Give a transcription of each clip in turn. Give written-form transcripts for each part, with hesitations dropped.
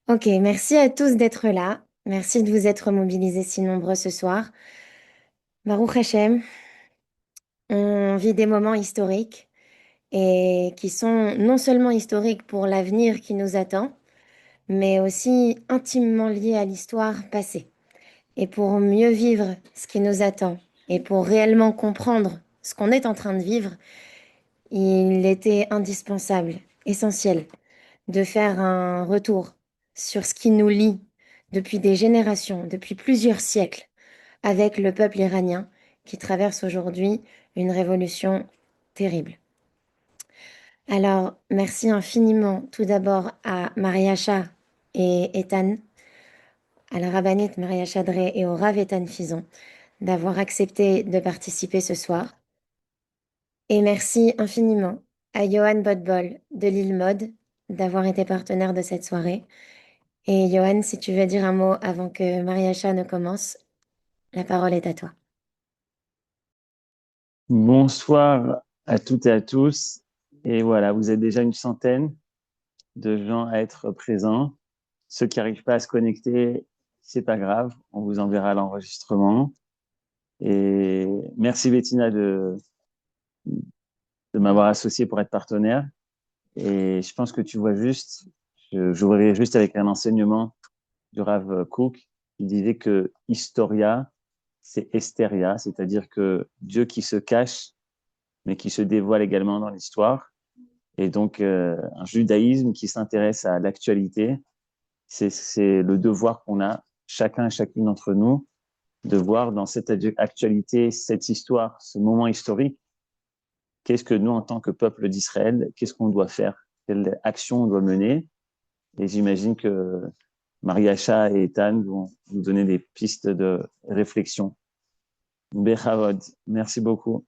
Ok, merci à tous d'être là. Merci de vous être mobilisés si nombreux ce soir. Baruch Hashem, on vit des moments historiques et qui sont non seulement historiques pour l'avenir qui nous attend, mais aussi intimement liés à l'histoire passée. Et pour mieux vivre ce qui nous attend et pour réellement comprendre ce qu'on est en train de vivre, il était indispensable, essentiel, de faire un retour sur ce qui nous lie depuis des générations, depuis plusieurs siècles, avec le peuple iranien qui traverse aujourd'hui une révolution terrible. Alors, merci infiniment tout d'abord à Mariacha et Ethan, à la rabbinite Mariacha Drey et au Rav Ethan Fison d'avoir accepté de participer ce soir. Et merci infiniment à Johan Bodbol de Lille Mode d'avoir été partenaire de cette soirée. Et Johan, si tu veux dire un mot avant que Mariacha ne commence, la parole est à toi. Bonsoir à toutes et à tous. Et voilà, vous êtes déjà une centaine de gens à être présents. Ceux qui n'arrivent pas à se connecter, c'est pas grave, on vous enverra l'enregistrement. Et merci Bettina de m'avoir associé pour être partenaire. Et je pense que tu vois juste, j'ouvrirai juste avec un enseignement du Rav Kook qui disait que Historia, c'est Esteria, c'est-à-dire que Dieu qui se cache, mais qui se dévoile également dans l'histoire. Et donc, un judaïsme qui s'intéresse à l'actualité, c'est le devoir qu'on a, chacun et chacune d'entre nous, de voir dans cette actualité, cette histoire, ce moment historique, qu'est-ce que nous, en tant que peuple d'Israël, qu'est-ce qu'on doit faire, quelle action on doit mener. Et j'imagine que Mariacha et Ethan vont vous donner des pistes de réflexion. Bechavod, merci beaucoup.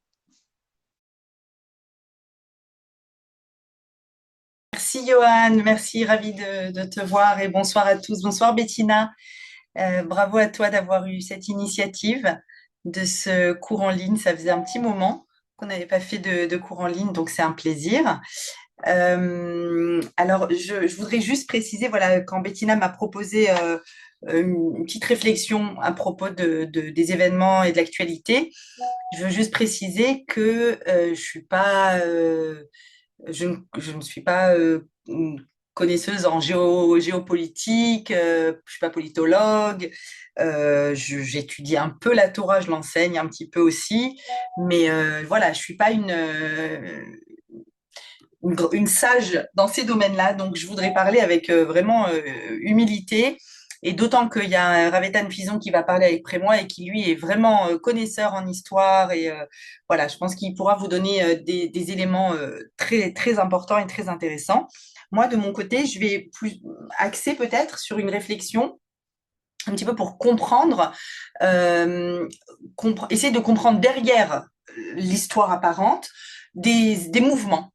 Merci Johan, merci, ravi de te voir et bonsoir à tous. Bonsoir Bettina. Bravo à toi d'avoir eu cette initiative de ce cours en ligne. Ça faisait un petit moment qu'on n'avait pas fait de cours en ligne, donc c'est un plaisir. Alors, je voudrais juste préciser, voilà, quand Bettina m'a proposé une petite réflexion à propos des événements et de l'actualité, je veux juste préciser que je ne suis pas une connaisseuse en géopolitique, je suis pas politologue, j'étudie un peu la Torah, je l'enseigne un petit peu aussi, mais voilà, je suis pas une sage dans ces domaines-là, donc je voudrais parler avec vraiment humilité. Et d'autant qu'il y a un Ravetan Fison qui va parler avec moi et qui lui est vraiment connaisseur en histoire et voilà, je pense qu'il pourra vous donner des éléments très très importants et très intéressants. Moi, de mon côté, je vais plus axer peut-être sur une réflexion un petit peu pour comprendre, essayer de comprendre derrière l'histoire apparente des mouvements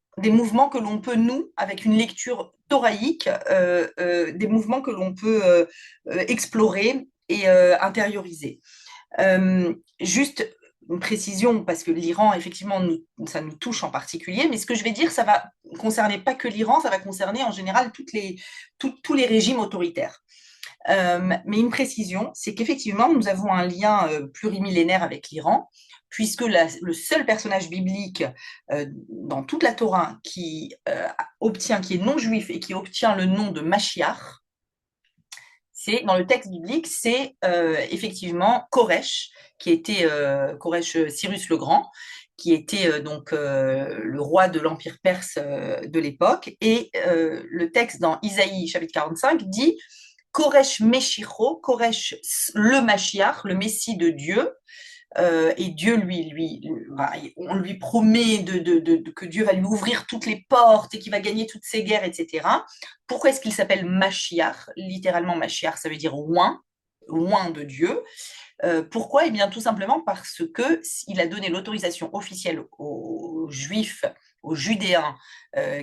que l'on peut, nous, avec une lecture thoraïque, des mouvements que l'on peut explorer et intérioriser. Juste une précision, parce que l'Iran, effectivement, ça nous touche en particulier, mais ce que je vais dire, ça va concerner pas que l'Iran, ça va concerner en général tous les régimes autoritaires. Mais une précision, c'est qu'effectivement, nous avons un lien plurimillénaire avec l'Iran, puisque le seul personnage biblique dans toute la Torah qui est non juif et qui obtient le nom de Mashiach, c'est dans le texte biblique, c'est effectivement Koresh, qui était Koresh Cyrus le Grand, qui était le roi de l'Empire perse de l'époque. Et le texte dans Isaïe chapitre 45 dit Koresh Meshicho, Koresh le Mashiach, le Messie de Dieu. Et Dieu on lui promet que Dieu va lui ouvrir toutes les portes et qu'il va gagner toutes ses guerres, etc. Pourquoi est-ce qu'il s'appelle Mashiach? Littéralement, Mashiach, ça veut dire oint de Dieu. Pourquoi? Eh bien, tout simplement parce que il a donné l'autorisation officielle aux Juifs, aux Judéens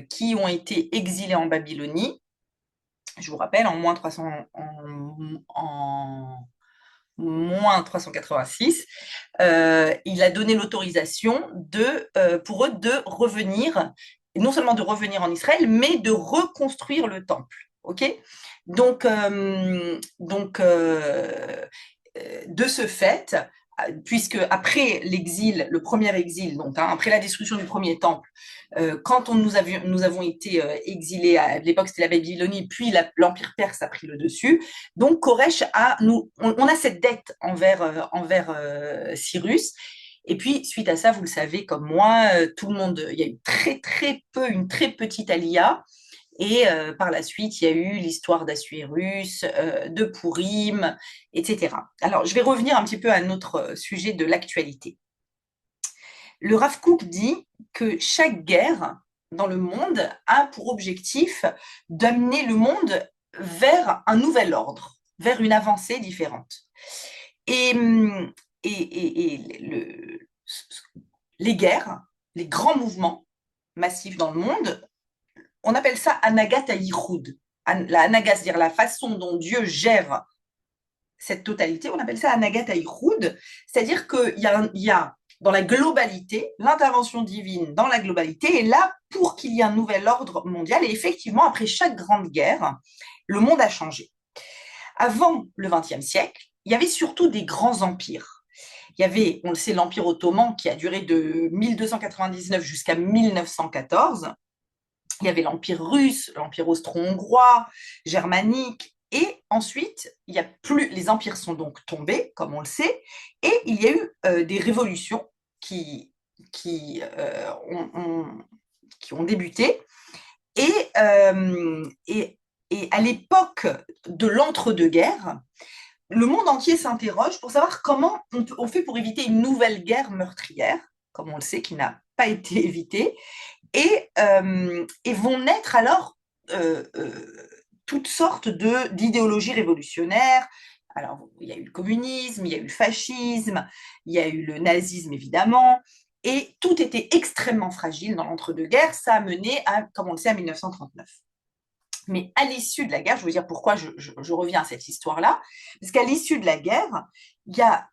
qui ont été exilés en Babylonie. Je vous rappelle, en moins 386, il a donné l'autorisation pour eux de revenir, et non seulement de revenir en Israël, mais de reconstruire le temple. OK? Donc, de ce fait, puisque après l'exil, le premier exil, donc après la destruction du premier temple, quand nous avons été exilés, à l'époque c'était la Babylonie, puis l'Empire perse a pris le dessus, donc Koresh on a cette dette envers Cyrus. Et puis, suite à ça, vous le savez comme moi, tout le monde, il y a eu une très petite alia, et par la suite, il y a eu l'histoire d'Assuérus, de Pourim, etc. Alors, je vais revenir un petit peu à notre sujet de l'actualité. Le Rav Kook dit que chaque guerre dans le monde a pour objectif d'amener le monde vers un nouvel ordre, vers une avancée différente. Et, les guerres, les grands mouvements massifs dans le monde, on appelle ça Anagat Hayichud. La Anaga, c'est-à-dire la façon dont Dieu gère cette totalité, on appelle ça Anagat Hayichud, c'est-à-dire qu'il y a dans la globalité, l'intervention divine dans la globalité est là pour qu'il y ait un nouvel ordre mondial. Et effectivement, après chaque grande guerre, le monde a changé. Avant le XXe siècle, il y avait surtout des grands empires. Il y avait, on le sait, l'Empire ottoman qui a duré de 1299 jusqu'à 1914. Il y avait l'Empire russe, l'Empire austro-hongrois, germanique, et ensuite, les empires sont donc tombés, comme on le sait, et il y a eu des révolutions qui ont débuté. Et à l'époque de l'entre-deux-guerres, le monde entier s'interroge pour savoir comment on fait pour éviter une nouvelle guerre meurtrière, comme on le sait, qui n'a pas été évitée. Et vont naître alors toutes sortes d'idéologies révolutionnaires. Alors, il y a eu le communisme, il y a eu le fascisme, il y a eu le nazisme, évidemment, et tout était extrêmement fragile dans l'entre-deux-guerres. Ça a mené à, comme on le sait, à 1939. Mais à l'issue de la guerre, je veux dire pourquoi je reviens à cette histoire-là, parce qu'à l'issue de la guerre, il y a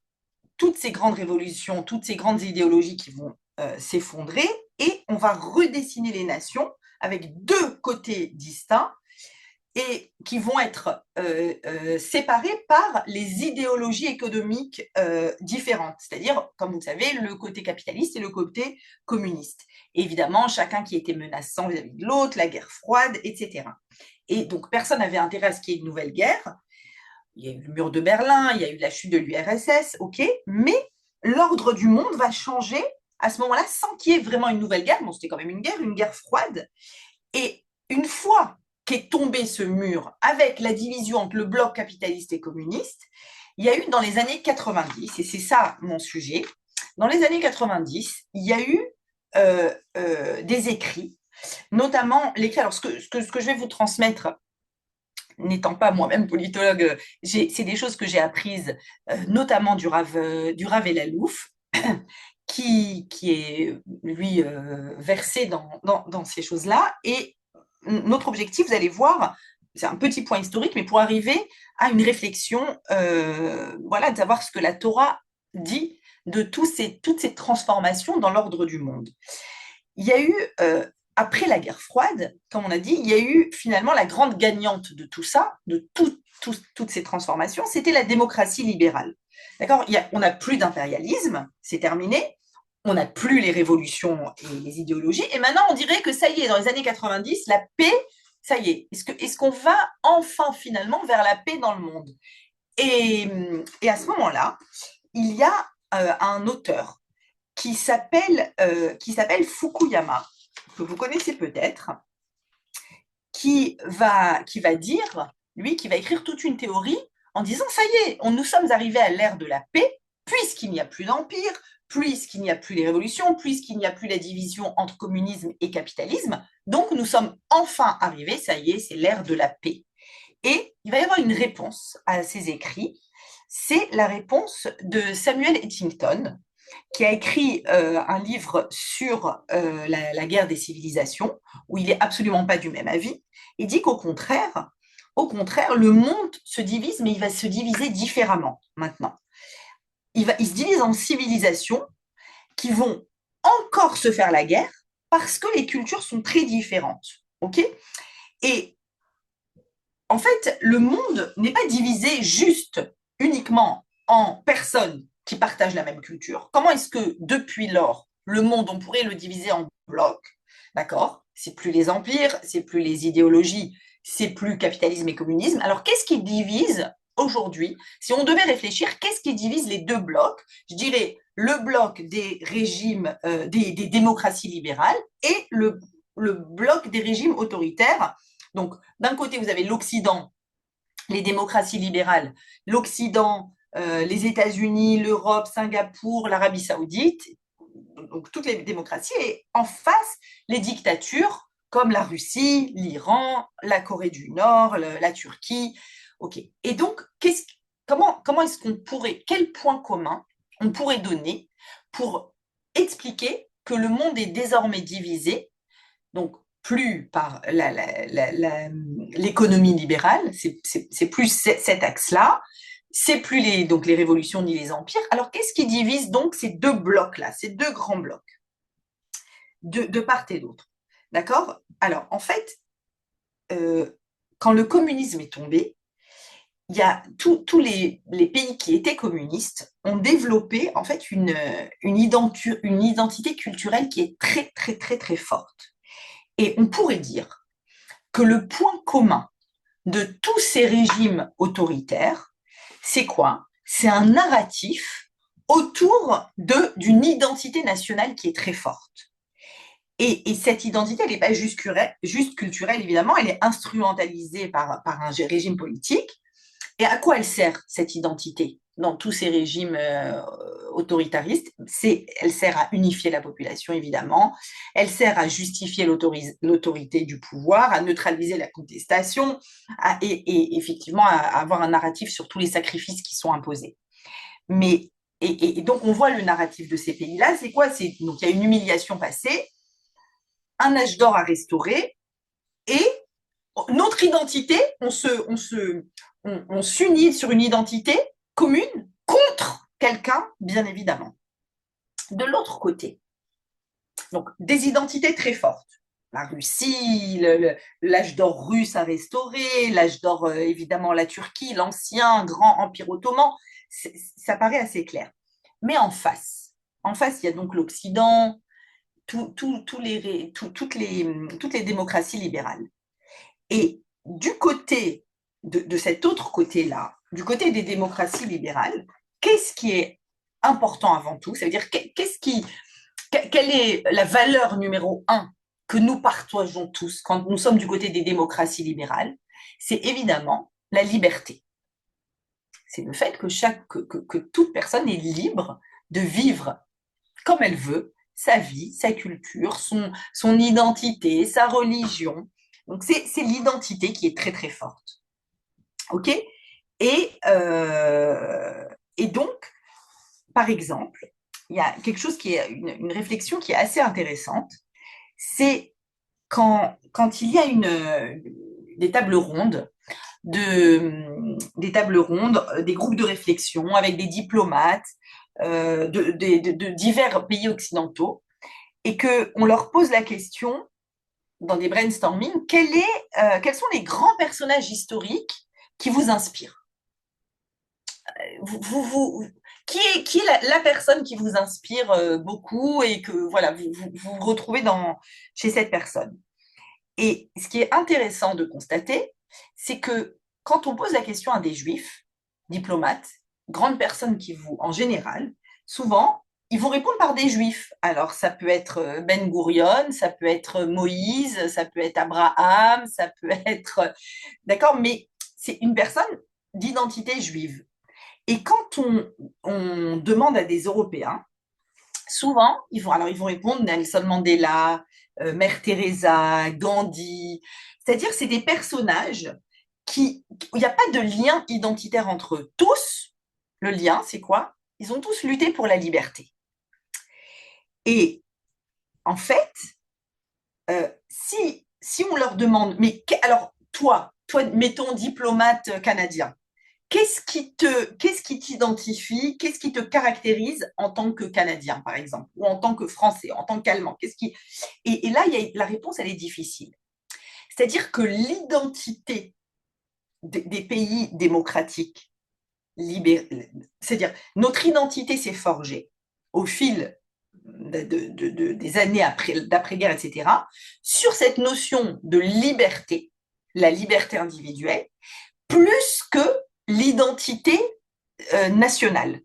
toutes ces grandes révolutions, toutes ces grandes idéologies qui vont s'effondrer, et on va redessiner les nations avec deux côtés distincts et qui vont être séparés par les idéologies économiques différentes, c'est-à-dire, comme vous le savez, le côté capitaliste et le côté communiste. Et évidemment, chacun qui était menaçant vis-à-vis de l'autre, la guerre froide, etc. Et donc, personne n'avait intérêt à ce qu'il y ait une nouvelle guerre. Il y a eu le mur de Berlin, il y a eu la chute de l'URSS, ok, mais l'ordre du monde va changer à ce moment-là sans qu'il y ait vraiment une nouvelle guerre. Bon, c'était quand même une guerre froide. Et une fois qu'est tombé ce mur avec la division entre le bloc capitaliste et communiste, il y a eu dans les années 90, et c'est ça mon sujet, dans les années 90, il y a eu des écrits, notamment l'écrit, alors ce que je vais vous transmettre, n'étant pas moi-même politologue, c'est des choses que j'ai apprises, notamment du Rav Elalouf, qui est, lui, versé dans ces choses-là. Et notre objectif, vous allez voir, c'est un petit point historique, mais pour arriver à une réflexion, voilà, de savoir ce que la Torah dit de toutes ces transformations dans l'ordre du monde. Il y a eu, après la guerre froide, comme on a dit, il y a eu finalement la grande gagnante de tout ça, de toutes ces transformations, c'était la démocratie libérale. D'accord? On n'a plus d'impérialisme, c'est terminé. On n'a plus les révolutions et les idéologies. Et maintenant, on dirait que ça y est, dans les années 90, la paix, ça y est. Est-ce qu'on va enfin, finalement, vers la paix dans le monde? Et à ce moment-là, il y a un auteur qui s'appelle Fukuyama, que vous connaissez peut-être, qui va dire, lui, qui va écrire toute une théorie en disant, ça y est, nous sommes arrivés à l'ère de la paix, puisqu'il n'y a plus d'empire, puisqu'il n'y a plus les révolutions, puisqu'il n'y a plus la division entre communisme et capitalisme, donc nous sommes enfin arrivés, ça y est, c'est l'ère de la paix. Et il va y avoir une réponse à ces écrits, c'est la réponse de Samuel Huntington, qui a écrit un livre sur la guerre des civilisations, où il n'est absolument pas du même avis. Il dit qu'au contraire, le monde se divise, mais il va se diviser différemment maintenant. Il se divise en civilisations qui vont encore se faire la guerre parce que les cultures sont très différentes. Ok ? Et en fait, le monde n'est pas divisé juste uniquement en personnes qui partagent la même culture. Comment est-ce que depuis lors, le monde, on pourrait le diviser en blocs, d'accord? C'est plus les empires, c'est plus les idéologies, c'est plus capitalisme et communisme. Alors, qu'est-ce qui divise aujourd'hui? Si on devait réfléchir, qu'est-ce qui divise les deux blocs? Je dirais le bloc des régimes, des démocraties libérales et le bloc des régimes autoritaires. Donc, d'un côté, vous avez l'Occident, les démocraties libérales, l'Occident, les États-Unis, l'Europe, Singapour, l'Arabie saoudite, donc toutes les démocraties, et en face, les dictatures comme la Russie, l'Iran, la Corée du Nord, la Turquie. Ok. Et donc, comment est-ce qu'on pourrait, quel point commun on pourrait donner pour expliquer que le monde est désormais divisé, donc plus par l'économie libérale, c'est plus cet axe-là, c'est plus donc les révolutions ni les empires. Alors qu'est-ce qui divise donc ces deux blocs-là, ces deux grands blocs, de part et d'autre? D'accord? Alors en fait, quand le communisme est tombé, il y a tous les pays qui étaient communistes ont développé en fait une identité culturelle qui est très très très très forte. Et on pourrait dire que le point commun de tous ces régimes autoritaires, c'est quoi? C'est un narratif autour d'une identité nationale qui est très forte. Et cette identité, elle n'est pas juste culturelle, évidemment, elle est instrumentalisée par un régime politique. Et à quoi elle sert, cette identité, dans tous ces régimes autoritaristes? Elle sert à unifier la population, évidemment. Elle sert à justifier l'autorité du pouvoir, à neutraliser la contestation, et effectivement à avoir un narratif sur tous les sacrifices qui sont imposés. Mais, et donc, on voit le narratif de ces pays-là. C'est quoi? Donc, il y a une humiliation passée, un âge d'or à restaurer, et notre identité, on s'unit sur une identité commune contre quelqu'un, bien évidemment. De l'autre côté, donc des identités très fortes. La Russie, l'âge d'or russe à restaurer, l'âge d'or, évidemment, la Turquie, l'ancien grand empire ottoman, ça paraît assez clair. Mais en face, il y a donc l'Occident, toutes les démocraties libérales. Et du côté de cet autre côté-là, du côté des démocraties libérales, qu'est-ce qui est important avant tout? Ça veut dire quelle est la valeur numéro un que nous partageons tous quand nous sommes du côté des démocraties libérales? C'est évidemment la liberté. C'est le fait que toute personne est libre de vivre comme elle veut sa vie, sa culture, son identité, sa religion. Donc, c'est l'identité qui est très, très forte. OK? Et donc, par exemple, il y a quelque chose qui est une réflexion qui est assez intéressante. C'est quand il y a des tables rondes, des groupes de réflexion avec des diplomates de divers pays occidentaux et qu'on leur pose la question dans des brainstorming, quels sont les grands personnages historiques qui vous inspirent? Qui est la personne qui vous inspire beaucoup et que voilà, vous retrouvez chez cette personne? Et ce qui est intéressant de constater, c'est que quand on pose la question à des juifs, diplomates, grandes personnes en général, souvent, ils vont répondre par des juifs. Alors, ça peut être Ben Gurion, ça peut être Moïse, ça peut être Abraham, ça peut être. D'accord, mais c'est une personne d'identité juive. Et quand on demande à des Européens, souvent, ils vont répondre Nelson Mandela, Mère Teresa, Gandhi. C'est-à-dire, c'est des personnages il n'y a pas de lien identitaire entre eux. Tous, le lien, c'est quoi? Ils ont tous lutté pour la liberté. Et en fait, si on leur demande, mais alors toi, mettons diplomate canadien, qu'est-ce qui t'identifie, qu'est-ce qui te caractérise en tant que Canadien, par exemple, ou en tant que Français, en tant qu'Allemand? Et là, la réponse, elle est difficile. C'est-à-dire que l'identité des pays démocratiques, c'est-à-dire notre identité s'est forgée au fil des années d'après-guerre, etc., sur cette notion de liberté, la liberté individuelle, plus que l'identité nationale.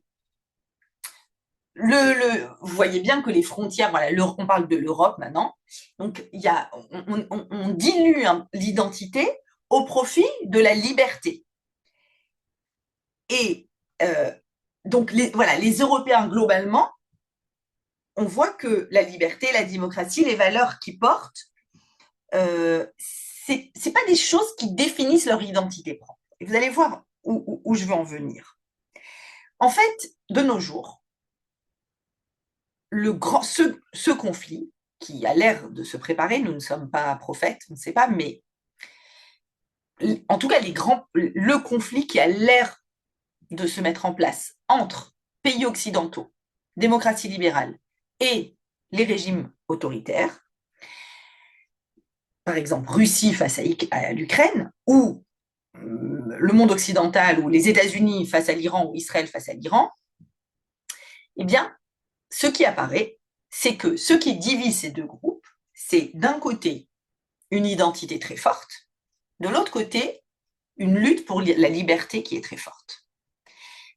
Vous voyez bien que les frontières, voilà, on parle de l'Europe maintenant, donc on dilue l'identité au profit de la liberté. Et donc, voilà, les Européens, globalement, on voit que la liberté, la démocratie, les valeurs qu'ils portent, c'est pas des choses qui définissent leur identité propre. Et vous allez voir où je veux en venir. En fait, de nos jours, ce conflit qui a l'air de se préparer, nous ne sommes pas prophètes, on ne sait pas, mais en tout cas, le conflit qui a l'air de se mettre en place entre pays occidentaux, démocratie libérale, et les régimes autoritaires, par exemple Russie face à l'Ukraine, ou le monde occidental, ou les États-Unis face à l'Iran, ou Israël face à l'Iran, eh bien, ce qui apparaît, c'est que ce qui divise ces deux groupes, c'est d'un côté une identité très forte, de l'autre côté, une lutte pour la liberté qui est très forte.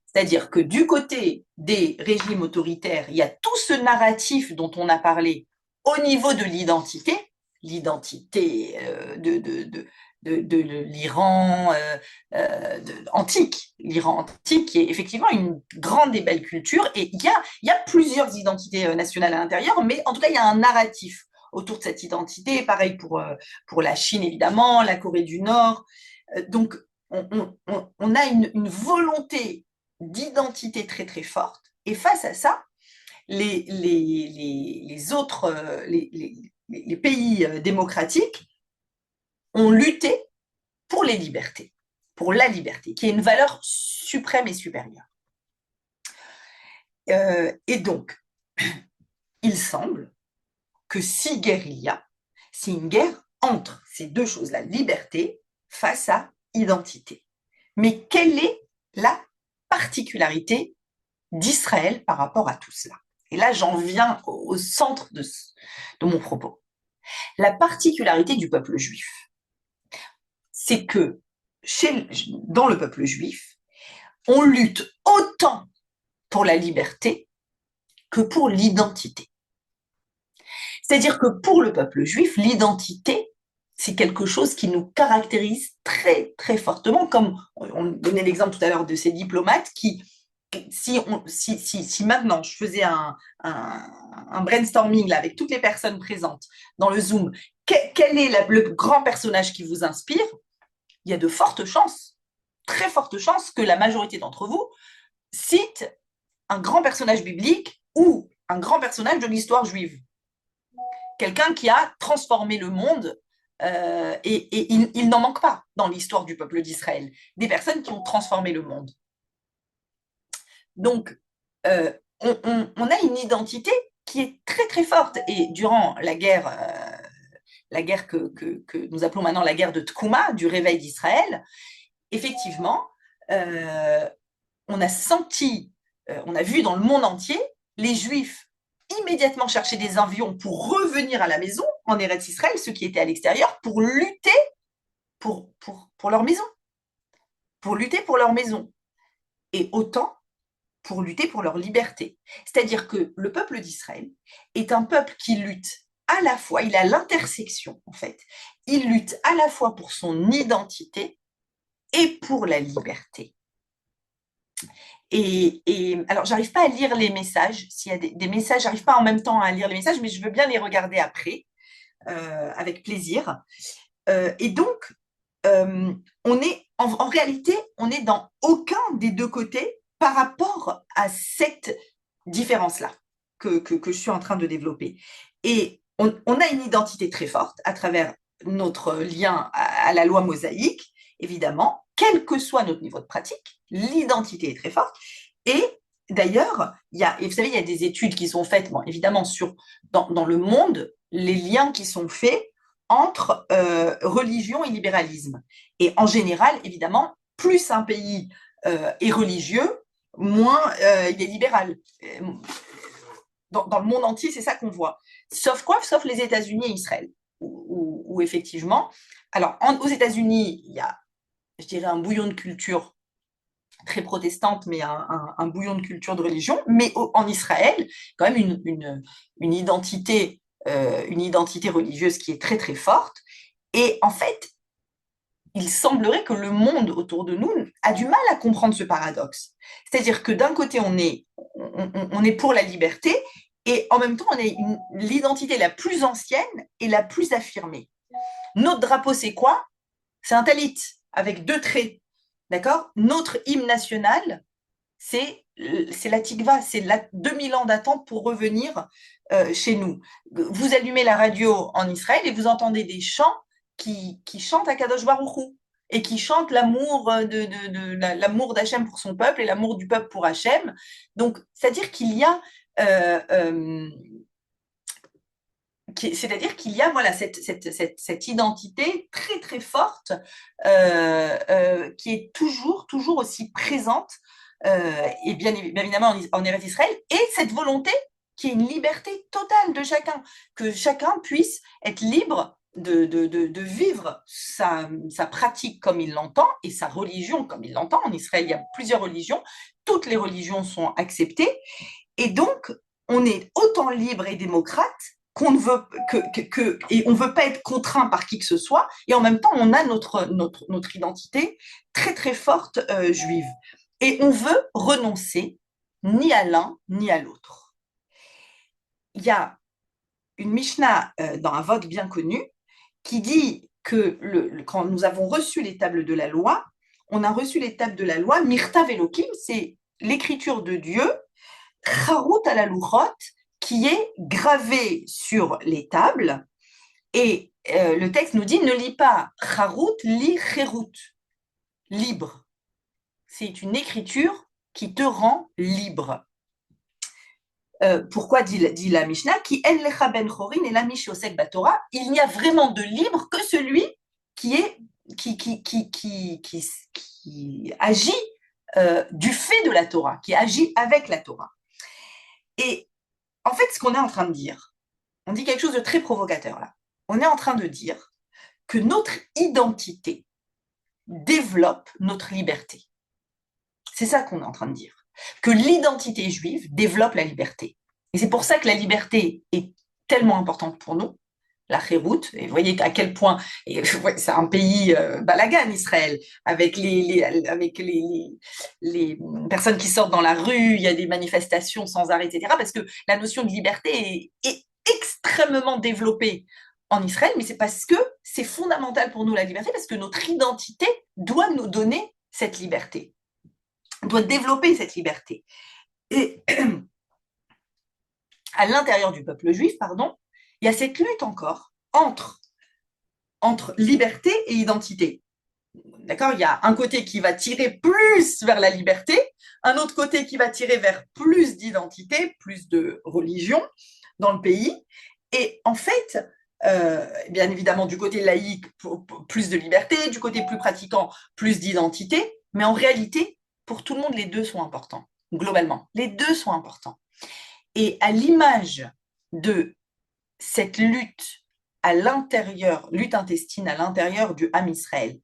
C'est-à-dire que du côté des régimes autoritaires, il y a tout ce narratif dont on a parlé au niveau de l'identité de l'Iran antique. L'Iran antique qui est effectivement une grande et belle culture, et il y a plusieurs identités nationales à l'intérieur, mais en tout cas, il y a un narratif autour de cette identité. Pareil pour la Chine, évidemment, la Corée du Nord. Donc, on a une volonté d'identité très très forte, et face à ça, les autres, les pays démocratiques ont lutté pour les libertés, pour la liberté, qui est une valeur suprême et supérieure. Et donc, il semble que si guerre il y a, c'est une guerre entre ces deux choses-là, liberté face à identité. Mais quelle est la particularité d'Israël par rapport à tout cela? Et là, j'en viens au centre de mon propos. La particularité du peuple juif, c'est que dans le peuple juif, on lutte autant pour la liberté que pour l'identité. C'est-à-dire que pour le peuple juif, l'identité, c'est quelque chose qui nous caractérise très, très fortement, comme on donnait l'exemple tout à l'heure de ces diplomates qui, si maintenant je faisais un brainstorming là, avec toutes les personnes présentes dans le Zoom, quel est le grand personnage qui vous inspire? Il y a de fortes chances, très fortes chances, que la majorité d'entre vous cite un grand personnage biblique ou un grand personnage de l'histoire juive. Quelqu'un qui a transformé le monde, et il n'en manque pas dans l'histoire du peuple d'Israël, des personnes qui ont transformé le monde. Donc, on a une identité qui est très très forte, et durant la guerre que nous appelons maintenant la guerre de Tkouma, du réveil d'Israël, effectivement, on a senti, on a vu dans le monde entier les Juifs immédiatement chercher des avions pour revenir à la maison, en Eretz Israël, ceux qui étaient à l'extérieur, pour lutter pour leur maison. Pour lutter pour leur maison. Et autant pour lutter pour leur liberté. C'est-à-dire que le peuple d'Israël est un peuple qui lutte à la fois, il a l'intersection en fait, il lutte à la fois pour son identité et pour la liberté. Et alors, j'arrive pas à lire les messages. S'il y a des messages, j'arrive pas en même temps à lire les messages, mais je veux bien les regarder après, avec plaisir. Et donc, on est en réalité, on est dans aucun des deux côtés par rapport à cette différence-là que je suis en train de développer. Et on a une identité très forte à travers notre lien à la loi mosaïque, évidemment, quel que soit notre niveau de pratique, l'identité est très forte. Et d'ailleurs, vous savez, il y a des études qui sont faites, bon, évidemment, dans le monde, les liens qui sont faits entre religion et libéralisme. Et en général, évidemment, plus un pays est religieux, moins il est libéral. Dans le monde entier, c'est ça qu'on voit. Sauf quoi? Sauf les États-Unis et Israël, où effectivement, alors aux États-Unis, il y a, je dirais, un bouillon de culture très protestante, mais un bouillon de culture de religion, mais en Israël, quand même une identité religieuse qui est très très forte. Et en fait, il semblerait que le monde autour de nous a du mal à comprendre ce paradoxe. C'est-à-dire que d'un côté, on est pour la liberté, et en même temps, on est l'identité la plus ancienne et la plus affirmée. Notre drapeau, c'est quoi? C'est un talit avec 2 traits. D'accord? Notre hymne national, c'est la tikva, c'est 2000 ans d'attente pour revenir chez nous. Vous allumez la radio en Israël et vous entendez des chants qui chantent à Kadosh Baruch Hu et qui chantent l'amour l'amour d'Hachem pour son peuple et l'amour du peuple pour Hachem. Donc, c'est-à-dire qu'il y a voilà cette identité très très forte qui est toujours aussi présente et bien évidemment en Eretz Israël, et cette volonté qui est une liberté totale de chacun, que chacun puisse être libre de vivre sa pratique comme il l'entend et sa religion comme il l'entend. En Israël, il y a plusieurs religions, toutes les religions sont acceptées, et donc on est autant libre et démocrate qu'on ne veut et on veut pas être contraint par qui que ce soit, et en même temps on a notre identité très très forte juive, et on veut renoncer ni à l'un ni à l'autre. Il y a une Mishnah dans un vote bien connu qui dit que quand nous avons reçu les tables de la loi, on a reçu les tables de la loi, Mirtav Elohim, c'est l'écriture de Dieu, Charut à la Luchot, qui est gravé sur les tables. Et le texte nous dit, ne lis pas Charut, lis Cherut, libre. C'est une écriture qui te rend libre. Pourquoi dit la Mishnah, qui en lecha ben chorin et la mishosek batora, il n'y a vraiment de libre que celui qui agit du fait de la Torah, qui agit avec la Torah. Et en fait, ce qu'on est en train de dire, on dit quelque chose de très provocateur là. On est en train de dire que notre identité développe notre liberté. C'est ça qu'on est en train de dire. Que l'identité juive développe la liberté. Et c'est pour ça que la liberté est tellement importante pour nous, la Chérout. Et vous voyez à quel point, c'est un pays balagan, Israël, avec les personnes qui sortent dans la rue, il y a des manifestations sans arrêt, etc. Parce que la notion de liberté est extrêmement développée en Israël, mais c'est parce que c'est fondamental pour nous la liberté, parce que notre identité doit nous donner cette liberté, doit développer cette liberté. Et à l'intérieur du peuple juif, il y a cette lutte encore entre liberté et identité. D'accord? Il y a un côté qui va tirer plus vers la liberté, un autre côté qui va tirer vers plus d'identité, plus de religion dans le pays. Et en fait, bien évidemment, du côté laïque, plus de liberté, du côté plus pratiquant, plus d'identité. Mais en réalité, pour tout le monde, les deux sont importants, globalement. Les deux sont importants. Et à l'image de cette lutte à l'intérieur, lutte intestine à l'intérieur du Ham Israël,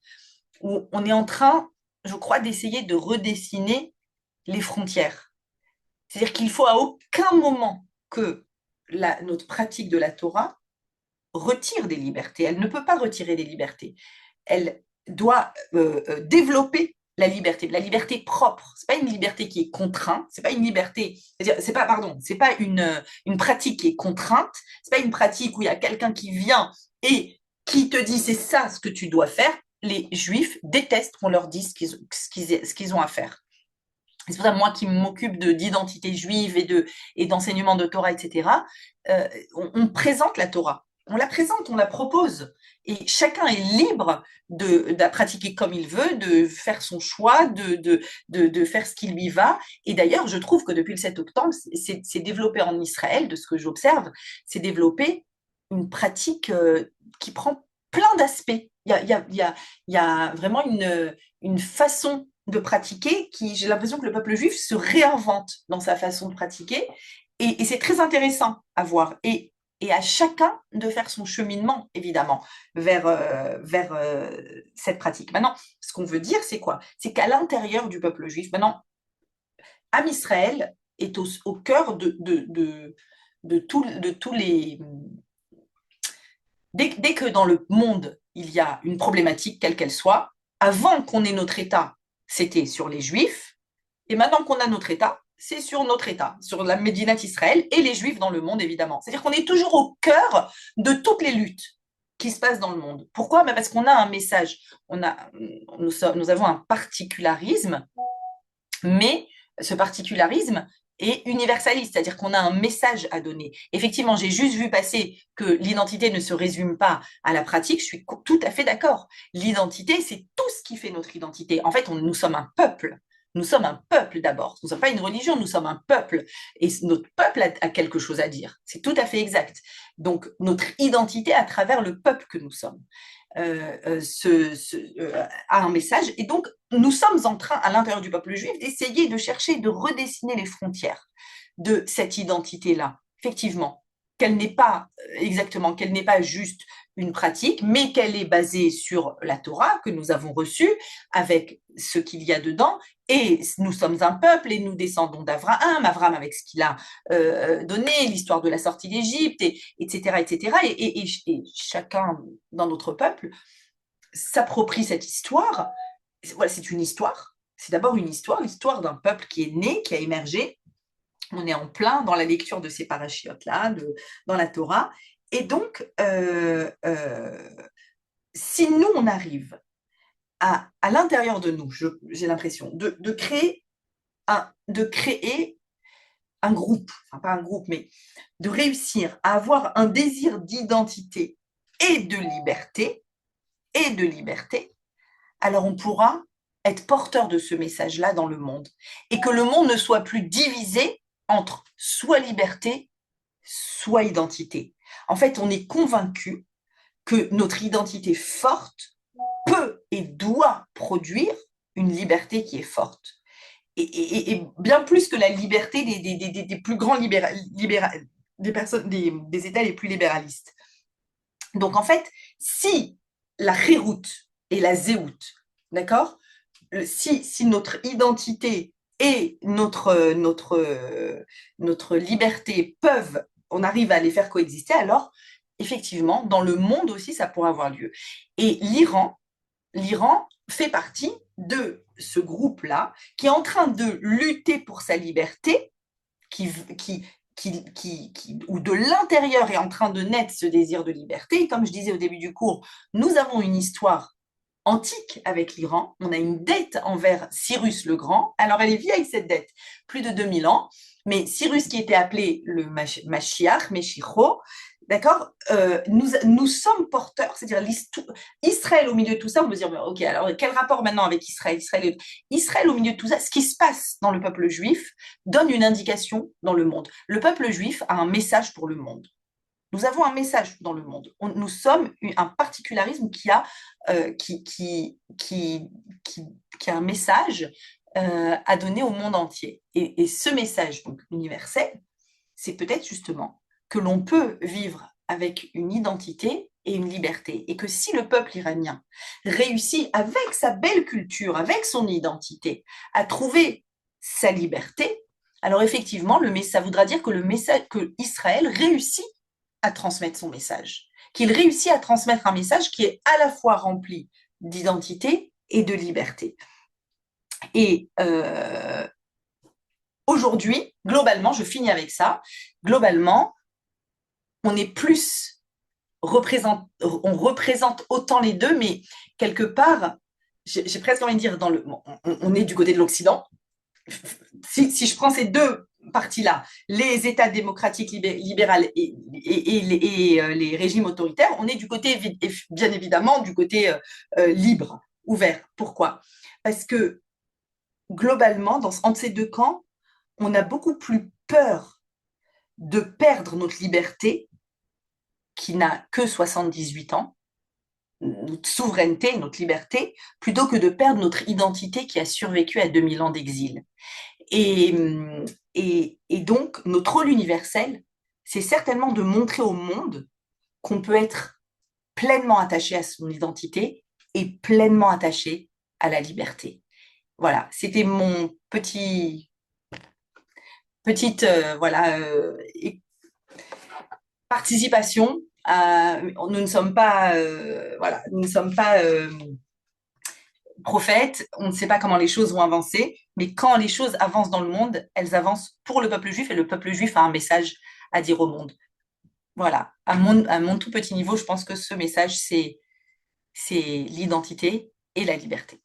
où on est en train, je crois, d'essayer de redessiner les frontières. C'est-à-dire qu'il faut à aucun moment que notre pratique de la Torah retire des libertés. Elle ne peut pas retirer des libertés. Elle doit développer la liberté propre. C'est pas une liberté qui est contrainte, c'est pas une liberté, c'est pas une pratique qui est contrainte, c'est pas une pratique où il y a quelqu'un qui vient et qui te dit c'est ça ce que tu dois faire. Les Juifs détestent qu'on leur dise ce qu'ils ont à faire. C'est pour ça, moi qui m'occupe d'identité juive et d'enseignement de Torah, etc., on présente la Torah. On la présente, on la propose. Et chacun est libre de la pratiquer comme il veut, de faire son choix, de faire ce qui lui va. Et d'ailleurs, je trouve que depuis le 7 octobre, c'est développé en Israël, de ce que j'observe, c'est développé une pratique qui prend plein d'aspects. Il y a vraiment une façon de pratiquer qui, j'ai l'impression que le peuple juif se réinvente dans sa façon de pratiquer. Et c'est très intéressant à voir. Et à chacun de faire son cheminement, évidemment, vers cette pratique. Maintenant, ce qu'on veut dire, c'est quoi? C'est qu'à l'intérieur du peuple juif, maintenant, Am Israël est au cœur de tous les, dès que dans le monde, il y a une problématique, quelle qu'elle soit, avant qu'on ait notre État, c'était sur les Juifs, et maintenant qu'on a notre État, c'est sur notre État, sur la Médinat Israël et les Juifs dans le monde, évidemment. C'est-à-dire qu'on est toujours au cœur de toutes les luttes qui se passent dans le monde. Pourquoi? Parce qu'on a un message, nous avons un particularisme, mais ce particularisme est universaliste, c'est-à-dire qu'on a un message à donner. Effectivement, j'ai juste vu passer que l'identité ne se résume pas à la pratique, je suis tout à fait d'accord. L'identité, c'est tout ce qui fait notre identité. En fait, nous sommes un peuple. Nous sommes un peuple d'abord. Nous ne sommes pas une religion, nous sommes un peuple. Et notre peuple a quelque chose à dire. C'est tout à fait exact. Donc, notre identité à travers le peuple que nous sommes a un message. Et donc, nous sommes en train, à l'intérieur du peuple juif, d'essayer de chercher de redessiner les frontières de cette identité-là. Effectivement, qu'elle n'est pas exactement, qu'elle n'est pas juste une pratique, mais qu'elle est basée sur la Torah que nous avons reçue, avec ce qu'il y a dedans, et nous sommes un peuple et nous descendons d'Abraham, Abraham avec ce qu'il a donné, l'histoire de la sortie d'Égypte, etc., etc. Et chacun dans notre peuple s'approprie cette histoire. Voilà, c'est une histoire. C'est d'abord une histoire, l'histoire d'un peuple qui est né, qui a émergé. On est en plein dans la lecture de ces parachiotes-là, dans la Torah. Et donc, si nous, on arrive à l'intérieur de nous, j'ai l'impression, de créer un groupe, enfin pas un groupe, mais de réussir à avoir un désir d'identité et de liberté, alors on pourra être porteur de ce message-là dans le monde. Et que le monde ne soit plus divisé entre soit liberté, soit identité. En fait, on est convaincu que notre identité forte peut et doit produire une liberté qui est forte. Et bien plus que la liberté des plus grands des personnes, des États les plus libéralistes. Donc en fait, si la Hérout et la Zéout, d'accord, si notre identité et notre liberté peuvent, on arrive à les faire coexister, alors effectivement, dans le monde aussi, ça pourra avoir lieu. Et l'Iran fait partie de ce groupe-là qui est en train de lutter pour sa liberté, où de l'intérieur est en train de naître ce désir de liberté. Et comme je disais au début du cours, nous avons une histoire antique avec l'Iran. On a une dette envers Cyrus le Grand. Alors, elle est vieille, cette dette, plus de 2000 ans. Mais Cyrus, qui était appelé le Mashiach, Meshicho, d'accord, nous sommes porteurs, c'est-à-dire Israël au milieu de tout ça, on peut se dire, ok, alors quel rapport maintenant avec Israël? Israël au milieu de tout ça, ce qui se passe dans le peuple juif donne une indication dans le monde. Le peuple juif a un message pour le monde. Nous avons un message dans le monde. Nous sommes un particularisme qui a un message à donner au monde entier. Et ce message donc, universel, c'est peut-être justement que l'on peut vivre avec une identité et une liberté. Et que si le peuple iranien réussit avec sa belle culture, avec son identité, à trouver sa liberté, alors effectivement, ça voudra dire que Israël réussit à transmettre son message, qu'il réussit à transmettre un message qui est à la fois rempli d'identité et de liberté. Et aujourd'hui, globalement, je finis avec ça, globalement, on est plus on représente autant les deux, mais quelque part, j'ai presque envie de dire, on est du côté de l'Occident. Si je prends ces deux parties-là, les États démocratiques libéraux et les régimes autoritaires, on est du côté, bien évidemment, du côté libre, ouvert. Pourquoi? Parce que globalement, entre ces deux camps, on a beaucoup plus peur de perdre notre liberté qui n'a que 78 ans, notre souveraineté, notre liberté, plutôt que de perdre notre identité qui a survécu à 2000 ans d'exil. Et, et donc, notre rôle universel, c'est certainement de montrer au monde qu'on peut être pleinement attaché à son identité et pleinement attaché à la liberté. Voilà, c'était mon petite participation. Nous ne sommes pas voilà, nous ne sommes pas prophètes, on ne sait pas comment les choses vont avancer, mais quand les choses avancent dans le monde, elles avancent pour le peuple juif et le peuple juif a un message à dire au monde. Voilà, à mon tout petit niveau, je pense que ce message, c'est l'identité et la liberté.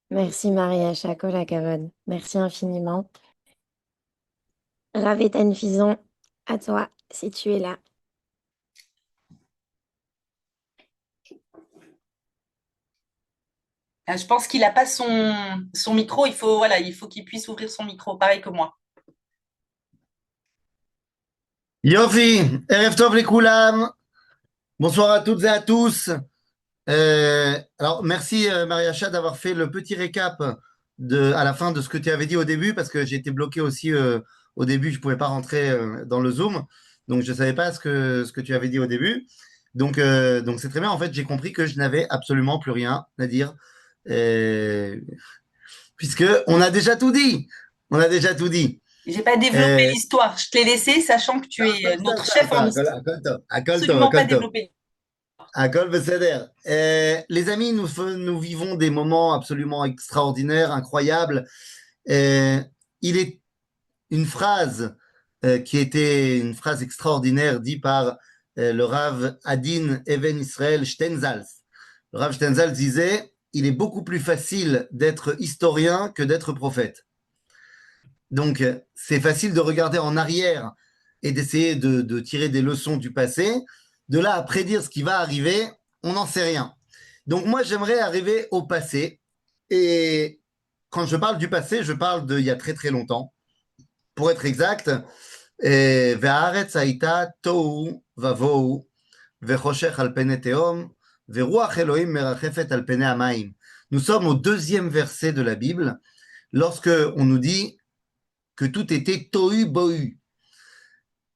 Merci Maria Chakola Kavod. Merci infiniment. Ravetan Fison, à toi, si tu es là. Je pense qu'il n'a pas son micro, il faut qu'il puisse ouvrir son micro, pareil que moi. Yofi, Erev Tov Lekoulam. Bonsoir à toutes et à tous. Alors, merci Maria Cha d'avoir fait le petit récap à la fin de ce que tu avais dit au début, parce que j'ai été bloqué aussi au début, je ne pouvais pas rentrer dans le Zoom, donc je ne savais pas ce que tu avais dit au début. Donc c'est très bien, en fait, j'ai compris que je n'avais absolument plus rien à dire, puisque on a déjà tout dit. On a déjà tout dit. J'ai pas développé l'histoire, je te l'ai laissé, sachant que tu es notre chef en histoire. Absolument pas développé. Akol Besséder. Les amis, nous vivons des moments absolument extraordinaires, incroyables. Il est une phrase qui était une phrase extraordinaire dite par le Rav Adin Even Israel Stenzals. Le Rav Stenzals disait, il est beaucoup plus facile d'être historien que d'être prophète. Donc, c'est facile de regarder en arrière et d'essayer de tirer des leçons du passé. De là à prédire ce qui va arriver, on n'en sait rien. Donc moi, j'aimerais arriver au passé. Et quand je parle du passé, je parle d'il y a très très longtemps. Pour être exact, Ve'aretz haïta tohu vavohu vechoshech al pene tehom veruach Elohim merachefet al pene hamayim. Nous sommes au 2e verset de la Bible, lorsque on nous dit que tout était tohu bohu.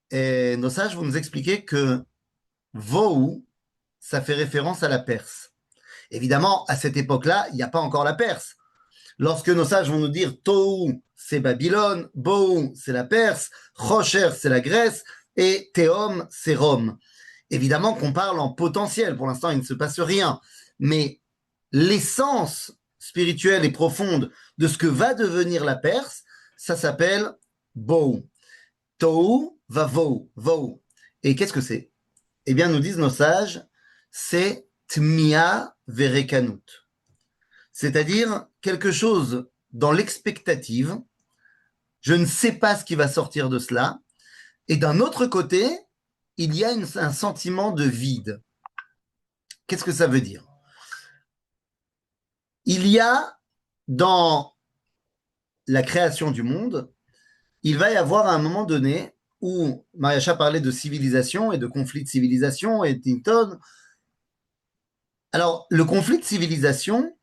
Et nos sages vont nous expliquer que Vohu, ça fait référence à la Perse. Évidemment, à cette époque-là, il n'y a pas encore la Perse. Lorsque nos sages vont nous dire Tohu, c'est Babylone, Bohu, c'est la Perse, Rocher, c'est la Grèce, et Théom, c'est Rome. Évidemment qu'on parle en potentiel. Pour l'instant, il ne se passe rien. Mais l'essence spirituelle et profonde de ce que va devenir la Perse, ça s'appelle Bohu. Tohu va Vohu. Vohu. Et qu'est-ce que c'est? Eh bien, nous disent nos sages, c'est Tmia Verekanut. C'est-à-dire quelque chose dans l'expectative. Je ne sais pas ce qui va sortir de cela. Et d'un autre côté, il y a un sentiment de vide. Qu'est-ce que ça veut dire? Il y a dans la création du monde, il va y avoir à un moment donné où Mariacha parlait de civilisation et de conflit de civilisation et Tinton. Alors, le conflit de civilisation,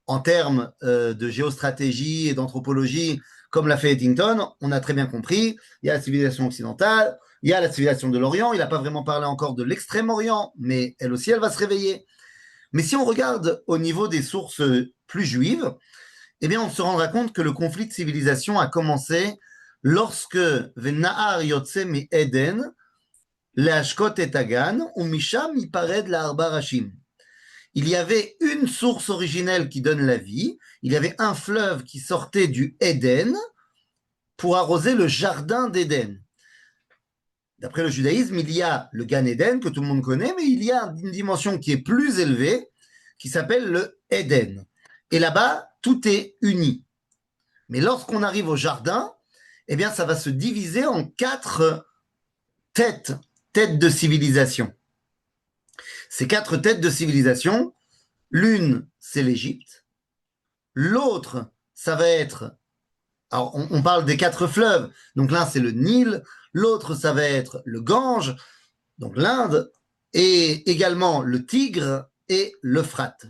en termes de géostratégie et d'anthropologie, comme l'a fait Eddington, on a très bien compris, il y a la civilisation occidentale, il y a la civilisation de l'Orient, il n'a pas vraiment parlé encore de l'Extrême-Orient, mais elle aussi, elle va se réveiller. Mais si on regarde au niveau des sources plus juives, eh bien, on se rendra compte que le conflit de civilisation a commencé lorsque Venahar Yotse mi Eden, Leashkot et Tagan, ou Misham Ipared la Arba Rashim. Il y avait une source originelle qui donne la vie, il y avait un fleuve qui sortait du Éden pour arroser le jardin d'Éden. D'après le judaïsme, il y a le Gan Éden que tout le monde connaît, mais il y a une dimension qui est plus élevée, qui s'appelle le Éden. Et là-bas, tout est uni. Mais lorsqu'on arrive au jardin, eh bien, ça va se diviser en 4 têtes de civilisation. Ces 4 têtes de civilisation, l'une, c'est l'Égypte. L'autre, ça va être... Alors, on parle des 4 fleuves. Donc l'un, c'est le Nil. L'autre, ça va être le Gange. Donc l'Inde, et également le Tigre et l'Euphrate.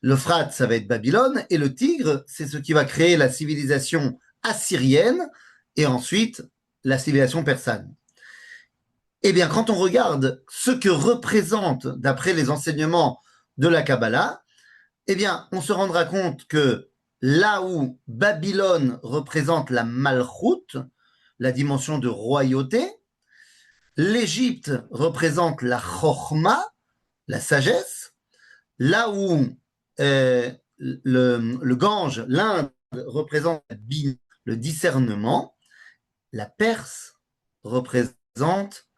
L'Euphrate, ça va être Babylone, et le Tigre, c'est ce qui va créer la civilisation assyrienne et ensuite la civilisation persane. Eh bien, quand on regarde ce que représente, d'après les enseignements de la Kabbalah, eh bien, on se rendra compte que là où Babylone représente la Malchoute, la dimension de royauté, l'Égypte représente la Chokhma, la sagesse, là où le Gange, l'Inde, représente le discernement, la Perse représente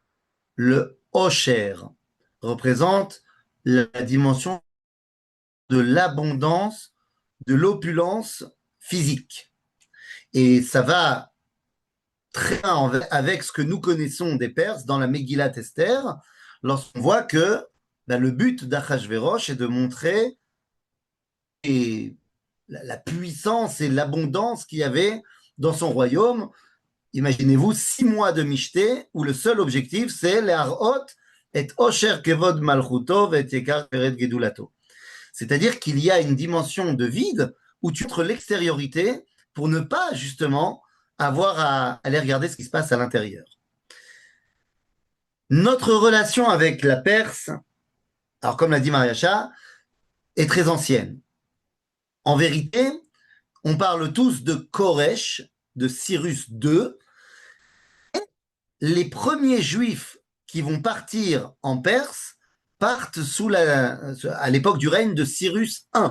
le Osher, représente la dimension de l'abondance, de l'opulence physique. Et ça va très bien avec ce que nous connaissons des Perses dans la Megillat Esther, lorsqu'on voit que le but d'Achashverosh est de montrer la puissance et l'abondance qu'il y avait dans son royaume. Imaginez-vous 6 mois de Michté où le seul objectif c'est l'Arhot et Osher Kevod Malchuto et Yekar Pered Gedulato. C'est-à-dire qu'il y a une dimension de vide où tu montres l'extériorité pour ne pas justement avoir à aller regarder ce qui se passe à l'intérieur. Notre relation avec la Perse, alors comme l'a dit Mariacha, est très ancienne. En vérité, on parle tous de Koresh, de Cyrus II. Les premiers juifs qui vont partir en Perse partent à l'époque du règne de Cyrus I.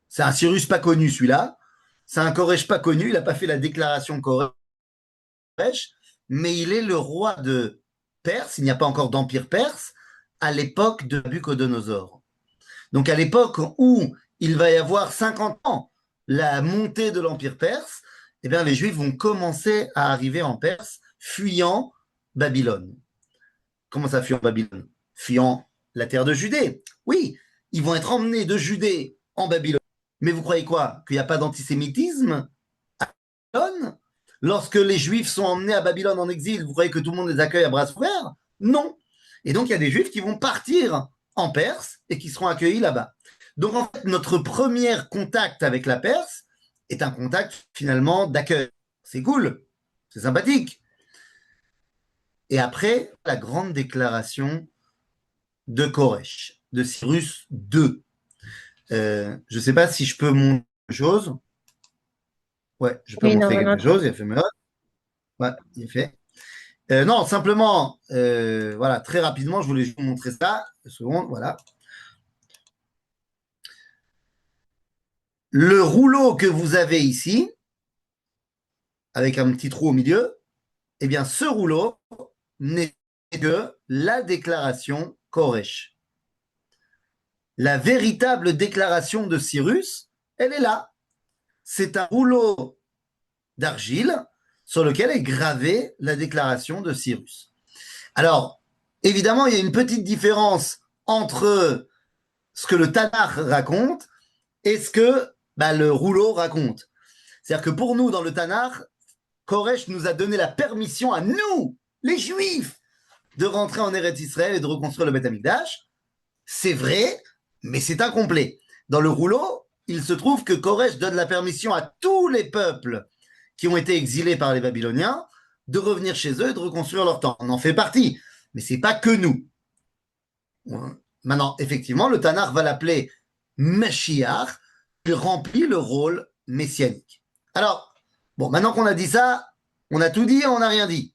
C'est un Cyrus pas connu celui-là. C'est un Koresh pas connu. Il n'a pas fait la déclaration Koresh, mais il est le roi de Perse. Il n'y a pas encore d'empire perse à l'époque de Nabuchodonosor. Donc à l'époque où il va y avoir 50 ans la montée de l'empire perse, eh bien les Juifs vont commencer à arriver en Perse, fuyant Babylone. Comment ça, fuyant Babylone? Fuyant la terre de Judée. Oui, ils vont être emmenés de Judée en Babylone. Mais vous croyez quoi? Qu'il n'y a pas d'antisémitisme à Babylone? Lorsque les Juifs sont emmenés à Babylone en exil, vous croyez que tout le monde les accueille à bras ouverts? Non. Et donc, il y a des Juifs qui vont partir en Perse et qui seront accueillis là-bas. Donc, en fait, notre premier contact avec la Perse est un contact finalement d'accueil. C'est cool, c'est sympathique. Et après, la grande déclaration de Koresh, de Cyrus II. Je ne sais pas si je peux montrer quelque chose. Ouais, je peux Oui, montrer normalement. quelque chose. Il a fait meurtre. Ouais, il est fait. Non, simplement, voilà, très rapidement, je voulais juste vous montrer ça. Une seconde, voilà. Le rouleau que vous avez ici, avec un petit trou au milieu, eh bien, ce rouleau n'est que la déclaration Koresh. La véritable déclaration de Cyrus, elle est là. C'est un rouleau d'argile sur lequel est gravée la déclaration de Cyrus. Alors, évidemment, il y a une petite différence entre ce que le Tanakh raconte et ce que le rouleau raconte. C'est-à-dire que pour nous, dans le Tanakh, Koresh nous a donné la permission à nous, les Juifs, de rentrer en Eretz Israël et de reconstruire le Beth Amikdash. C'est vrai, mais c'est incomplet. Dans le rouleau, il se trouve que Koresh donne la permission à tous les peuples qui ont été exilés par les Babyloniens de revenir chez eux et de reconstruire leur temple. On en fait partie, mais c'est pas que nous. Maintenant, effectivement, le Tanakh va l'appeler Mashiach, il remplit le rôle messianique. Alors, bon, maintenant qu'on a dit ça, on a tout dit et on n'a rien dit.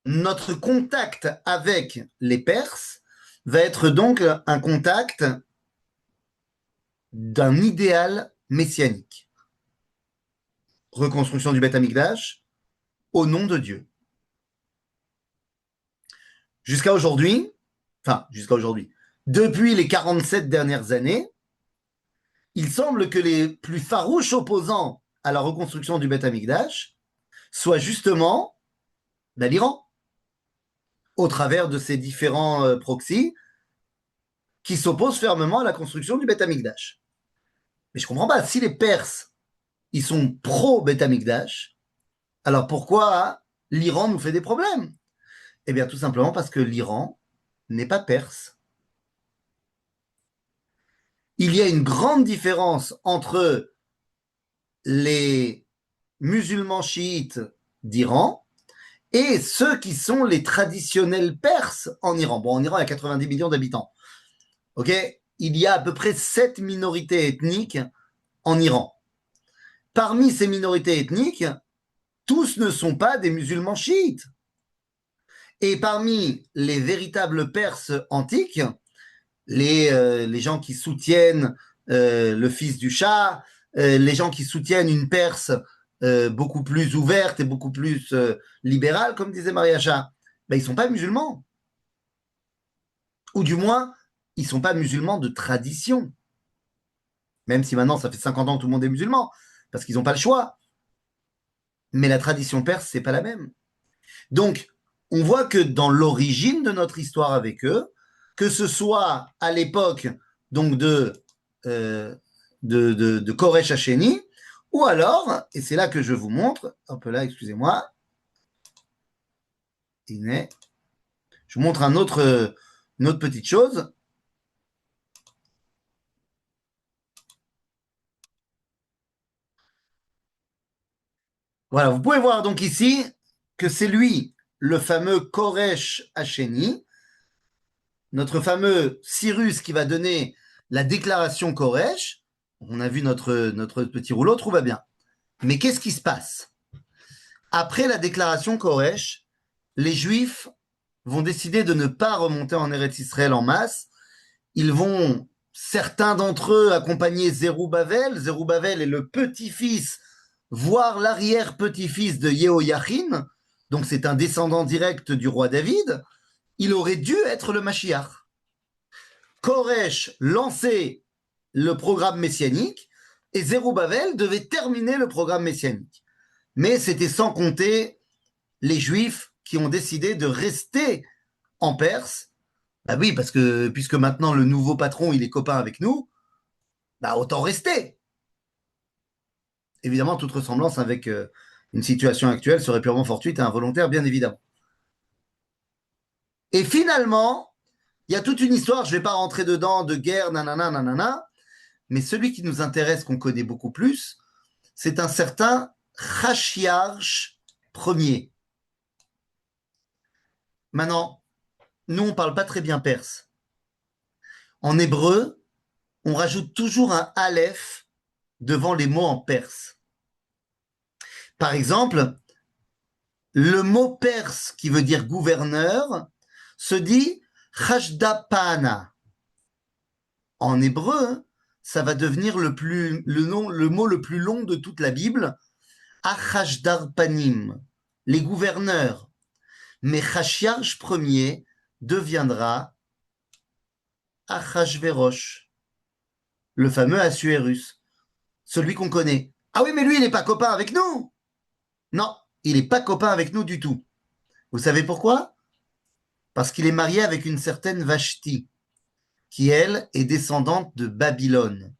Notre contact avec les Perses va être donc un contact d'un idéal messianique. Reconstruction du Beth Amikdash au nom de Dieu. Jusqu'à aujourd'hui, depuis les 47 dernières années, il semble que les plus farouches opposants à la reconstruction du Beth Amikdash soient justement l'Iran, au travers de ces différents proxys qui s'opposent fermement à la construction du Beth Amikdash. Mais je ne comprends pas, si les Perses, ils sont pro-Beth Amikdash, alors pourquoi l'Iran nous fait des problèmes? Eh bien, tout simplement parce que l'Iran n'est pas perse. Il y a une grande différence entre les musulmans chiites d'Iran et ceux qui sont les traditionnels perses en Iran. Bon, en Iran, il y a 90 millions d'habitants. Ok, il y a à peu près 7 minorités ethniques en Iran. Parmi ces minorités ethniques, tous ne sont pas des musulmans chiites. Et parmi les véritables Perses antiques, les gens qui soutiennent le fils du Shah, les gens qui soutiennent une Perse beaucoup plus ouverte et beaucoup plus libérale, comme disait Maria Shah, ben, ils ne sont pas musulmans. Ou du moins, ils ne sont pas musulmans de tradition. Même si maintenant, ça fait 50 ans que tout le monde est musulman, parce qu'ils n'ont pas le choix. Mais la tradition perse, c'est pas la même. Donc, on voit que dans l'origine de notre histoire avec eux, que ce soit à l'époque donc de Koresh Hacheni, ou alors, et c'est là que je vous montre, hop là, excusez-moi, je vous montre une autre petite chose. Voilà, vous pouvez voir donc ici que c'est lui, le fameux Koresh Hacheni, notre fameux Cyrus qui va donner la déclaration Koresh. On a vu notre petit rouleau, tout va bien. Mais qu'est-ce qui se passe? Après la déclaration Koresh, les Juifs vont décider de ne pas remonter en Eretz Israël en masse. Ils vont, certains d'entre eux, accompagner Zerubbabel. Zerubbabel est le petit-fils, voire l'arrière-petit-fils de Yehoiachin. Donc c'est un descendant direct du roi David. Il aurait dû être le Mashiach. Koresh lançait le programme messianique et Zerubbabel devait terminer le programme messianique. Mais c'était sans compter les Juifs qui ont décidé de rester en Perse. Bah oui, parce que puisque maintenant le nouveau patron il est copain avec nous, bah autant rester. Évidemment, toute ressemblance avec une situation actuelle serait purement fortuite et involontaire, bien évidemment. Et finalement, il y a toute une histoire, je ne vais pas rentrer dedans, de guerre, nanana, nanana, mais celui qui nous intéresse, qu'on connaît beaucoup plus, c'est un certain Chachiarch Ier. Maintenant, nous, on ne parle pas très bien perse. En hébreu, on rajoute toujours un aleph devant les mots en perse. Par exemple, le mot perse qui veut dire gouverneur se dit Chashdapana. En hébreu, ça va devenir le mot le plus long de toute la Bible, Achashdarpanim, les gouverneurs. Mais Chachiarch Ier deviendra Achashverosh, le fameux Assuérus, celui qu'on connaît. Ah oui, mais lui, il n'est pas copain avec nous. Non, il n'est pas copain avec nous du tout. Vous savez pourquoi? Parce qu'il est marié avec une certaine Vashti, qui, elle, est descendante de Babylone.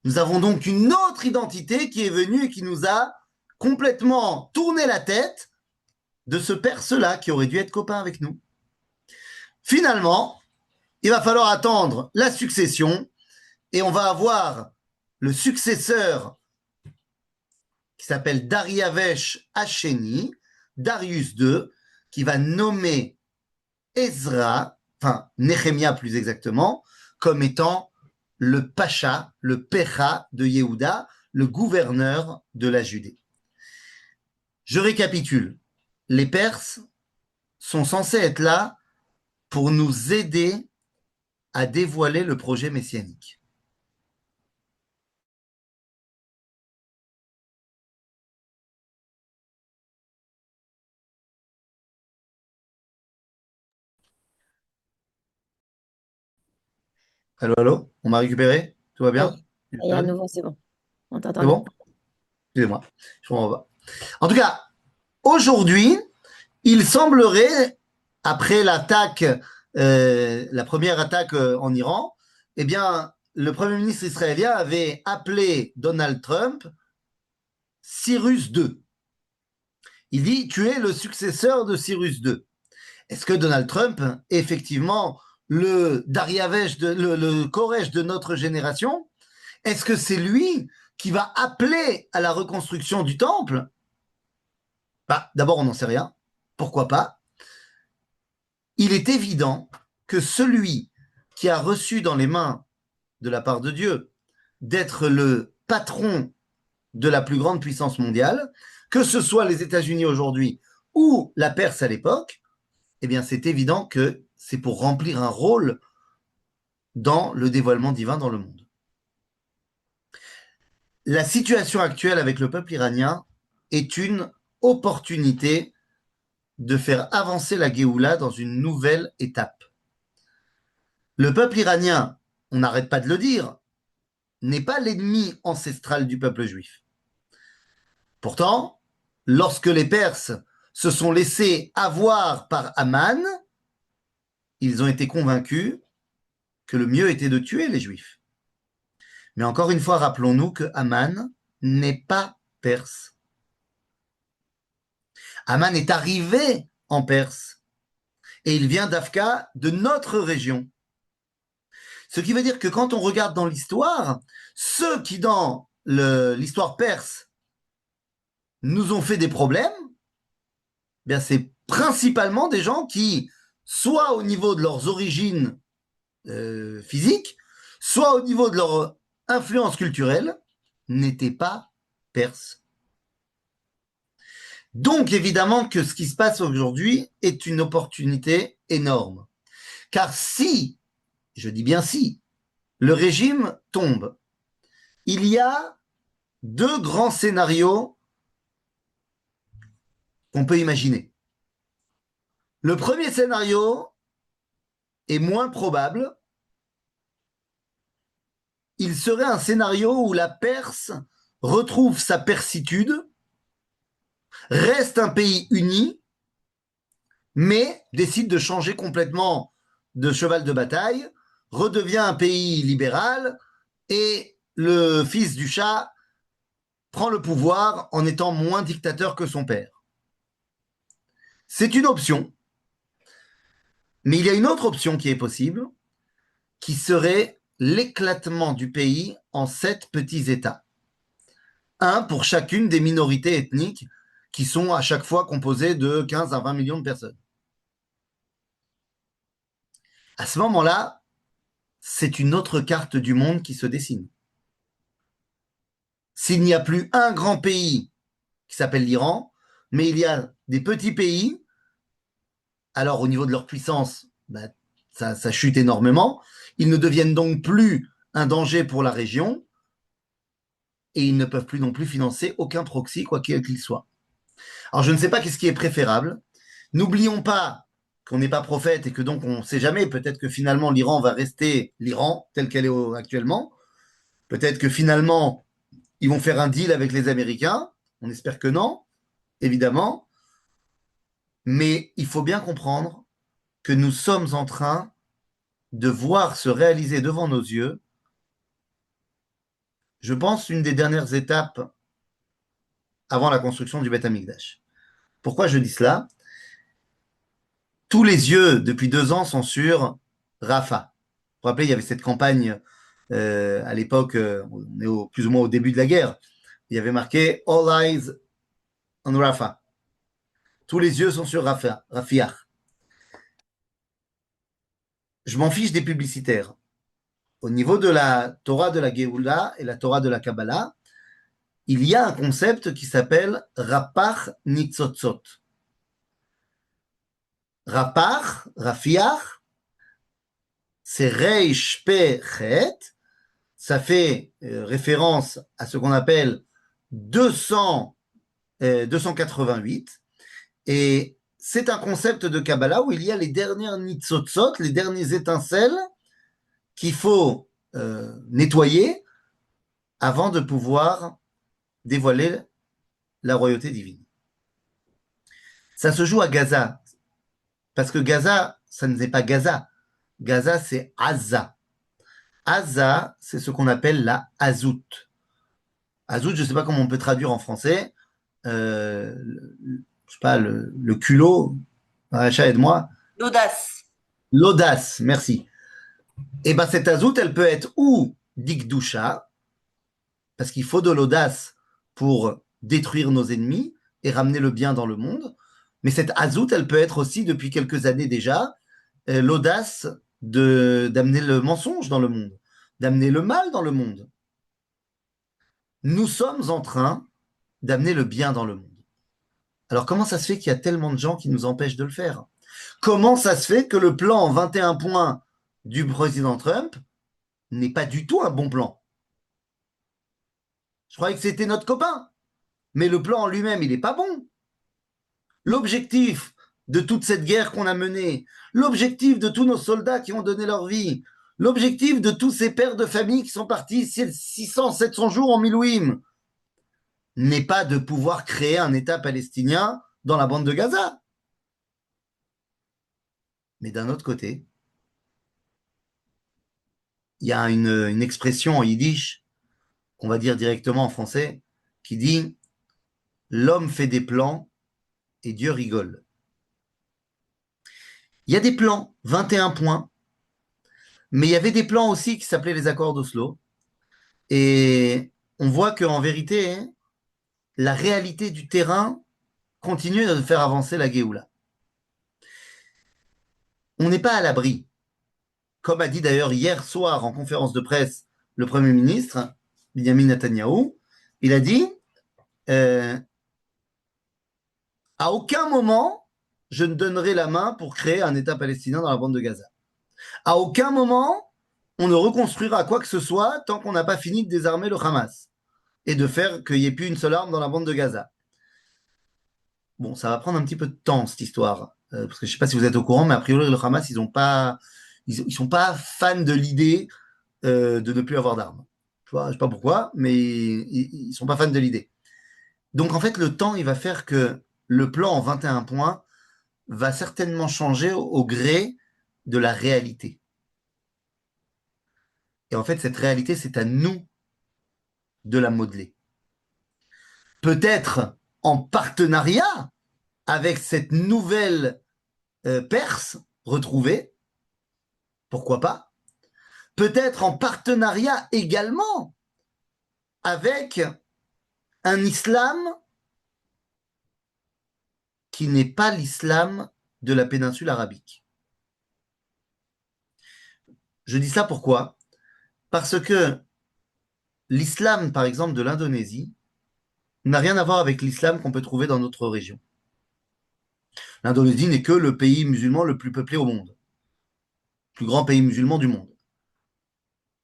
Nous avons donc une autre identité qui est venue et qui nous a complètement tourné la tête de ce Perse-là qui aurait dû être copain avec nous. Finalement, il va falloir attendre la succession et on va avoir le successeur qui s'appelle Dariavesh Hacheni, Darius II, qui va nommer Ezra, enfin Néhémia plus exactement, comme étant le pacha, le pecha de Yehuda, le gouverneur de la Judée. Je récapitule. Les Perses sont censés être là pour nous aider à dévoiler le projet messianique. Allô, allô? On m'a récupéré? Tout va bien? Oui, et à nouveau, c'est bon. On t'entend C'est bien. bon? Excusez-moi. Je m'en vais. En tout cas, aujourd'hui, il semblerait, après l'attaque, la première attaque en Iran, eh bien, le Premier ministre israélien avait appelé Donald Trump Cyrus II. Il dit, tu es le successeur de Cyrus II. Est-ce que Donald Trump est effectivement le Dariavesh, le Koresh de notre génération? Est-ce que c'est lui qui va appeler à la reconstruction du temple? Bah, d'abord, on n'en sait rien. Pourquoi pas? Il est évident que celui qui a reçu dans les mains de la part de Dieu d'être le patron de la plus grande puissance mondiale, que ce soit les États-Unis aujourd'hui ou la Perse à l'époque, eh bien, c'est évident que c'est pour remplir un rôle dans le dévoilement divin dans le monde. La situation actuelle avec le peuple iranien est une opportunité de faire avancer la Géoula dans une nouvelle étape. Le peuple iranien, on n'arrête pas de le dire, n'est pas l'ennemi ancestral du peuple juif. Pourtant, lorsque les Perses se sont laissés avoir par Aman, ils ont été convaincus que le mieux était de tuer les Juifs. Mais encore une fois, rappelons-nous que Aman n'est pas perse. Aman est arrivé en Perse et il vient d'Afka, de notre région. Ce qui veut dire que quand on regarde dans l'histoire, ceux qui dans l'histoire perse nous ont fait des problèmes, bien c'est principalement des gens qui, soit au niveau de leurs origines physiques, soit au niveau de leur influence culturelle, n'étaient pas perses. Donc évidemment que ce qui se passe aujourd'hui est une opportunité énorme. Car si, je dis bien si, le régime tombe, il y a deux grands scénarios qu'on peut imaginer. Le premier scénario est moins probable. Il serait un scénario où la Perse retrouve sa persitude, reste un pays uni, mais décide de changer complètement de cheval de bataille, redevient un pays libéral et le fils du Shah prend le pouvoir en étant moins dictateur que son père. C'est une option, mais il y a une autre option qui est possible, qui serait l'éclatement du pays en 7 petits États. Un pour chacune des minorités ethniques qui sont à chaque fois composées de 15 à 20 millions de personnes. À ce moment-là, c'est une autre carte du monde qui se dessine. S'il n'y a plus un grand pays qui s'appelle l'Iran, mais il y a des petits pays, alors au niveau de leur puissance, bah, ça chute énormément. Ils ne deviennent donc plus un danger pour la région et ils ne peuvent plus non plus financer aucun proxy, quoi qu'il soit. Alors je ne sais pas qu'est-ce qui est préférable. N'oublions pas qu'on n'est pas prophète et que donc on ne sait jamais, peut-être que finalement l'Iran va rester l'Iran tel qu'elle est actuellement. Peut-être que finalement ils vont faire un deal avec les Américains. On espère que non, évidemment. Mais il faut bien comprendre que nous sommes en train de voir se réaliser devant nos yeux, je pense, une des dernières étapes avant la construction du Beth Amikdash. Pourquoi je dis cela? Tous les yeux, depuis 2 ans, sont sur Rafah. Vous vous rappelez, il y avait cette campagne à l'époque, on est plus ou moins au début de la guerre, il y avait marqué All eyes on Rafah. Tous les yeux sont sur Rafah, Rafiah. Je m'en fiche des publicitaires. Au niveau de la Torah de la Géoula et la Torah de la Kabbalah, il y a un concept qui s'appelle Rapach Nitzotzot. Rapach, Rafiach, c'est Reish Pe Chet, ça fait référence à ce qu'on appelle 288, et c'est un concept de Kabbalah où il y a les dernières Nitzotzot, les dernières étincelles qu'il faut nettoyer avant de pouvoir dévoiler la royauté divine. Ça se joue à Gaza, parce que Gaza, ça ne n'est pas Gaza. Gaza, c'est Aza. Aza, c'est ce qu'on appelle la Azout. Azout, je ne sais pas comment on peut traduire en français. Je sais pas, le culot, Racha, aide-moi. L'audace. L'audace, merci. Et ben cette azout, elle peut être ou dikdusha, parce qu'il faut de l'audace pour détruire nos ennemis et ramener le bien dans le monde. Mais cette azout, elle peut être aussi, depuis quelques années déjà, l'audace d'amener le mensonge dans le monde, d'amener le mal dans le monde. Nous sommes en train d'amener le bien dans le monde. Alors comment ça se fait qu'il y a tellement de gens qui nous empêchent de le faire? Comment ça se fait que le plan en 21 points du président Trump n'est pas du tout un bon plan? Je croyais que c'était notre copain, mais le plan en lui-même, il n'est pas bon. L'objectif de toute cette guerre qu'on a menée, l'objectif de tous nos soldats qui ont donné leur vie, l'objectif de tous ces pères de famille qui sont partis 600, 700 jours en Milouim, n'est pas de pouvoir créer un État palestinien dans la bande de Gaza. Mais d'un autre côté, il y a une expression en yiddish, qu'on va dire directement en français, qui dit « L'homme fait des plans et Dieu rigole ». Il y a des plans, 21 points, mais il y avait des plans aussi qui s'appelaient les accords d'Oslo. Et on voit qu'en vérité, la réalité du terrain continue de faire avancer la Géoula. On n'est pas à l'abri. Comme a dit d'ailleurs hier soir en conférence de presse le Premier ministre, Benjamin Netanyahou, il a dit à aucun moment je ne donnerai la main pour créer un État palestinien dans la bande de Gaza. À aucun moment on ne reconstruira quoi que ce soit tant qu'on n'a pas fini de désarmer le Hamas et de faire qu'il n'y ait plus une seule arme dans la bande de Gaza. Bon, ça va prendre un petit peu de temps, cette histoire. Parce que je ne sais pas si vous êtes au courant, mais a priori, le Hamas, ils sont pas fans de l'idée de ne plus avoir d'armes. Je ne sais pas pourquoi, mais ils ne sont pas fans de l'idée. Donc, en fait, le temps, il va faire que le plan en 21 points va certainement changer au gré de la réalité. Et en fait, cette réalité, c'est à nous de la modeler. Peut-être en partenariat avec cette nouvelle Perse retrouvée, pourquoi pas? Peut-être en partenariat également avec un islam qui n'est pas l'islam de la péninsule arabique. Je dis ça pourquoi? Parce que l'islam, par exemple, de l'Indonésie n'a rien à voir avec l'islam qu'on peut trouver dans notre région. L'Indonésie n'est que le pays musulman le plus peuplé au monde, le plus grand pays musulman du monde.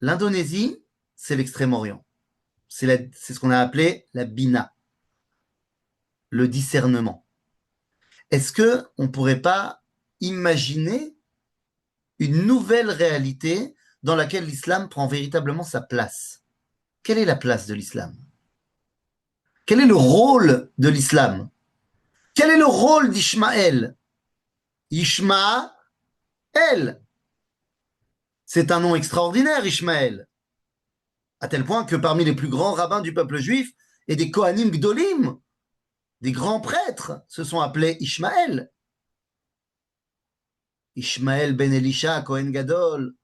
L'Indonésie, c'est l'Extrême-Orient. C'est ce qu'on a appelé la Bina, le discernement. Est-ce qu'on ne pourrait pas imaginer une nouvelle réalité dans laquelle l'islam prend véritablement sa place? Quelle est la place de l'islam? Quel est le rôle de l'islam? Quel est le rôle d'Ishmaël? Ishmaël, c'est un nom extraordinaire, Ishmaël, à tel point que parmi les plus grands rabbins du peuple juif et des Kohanim Gdolim, des grands prêtres, se sont appelés Ishmaël. Ishmaël ben Elisha, Kohen Gadol,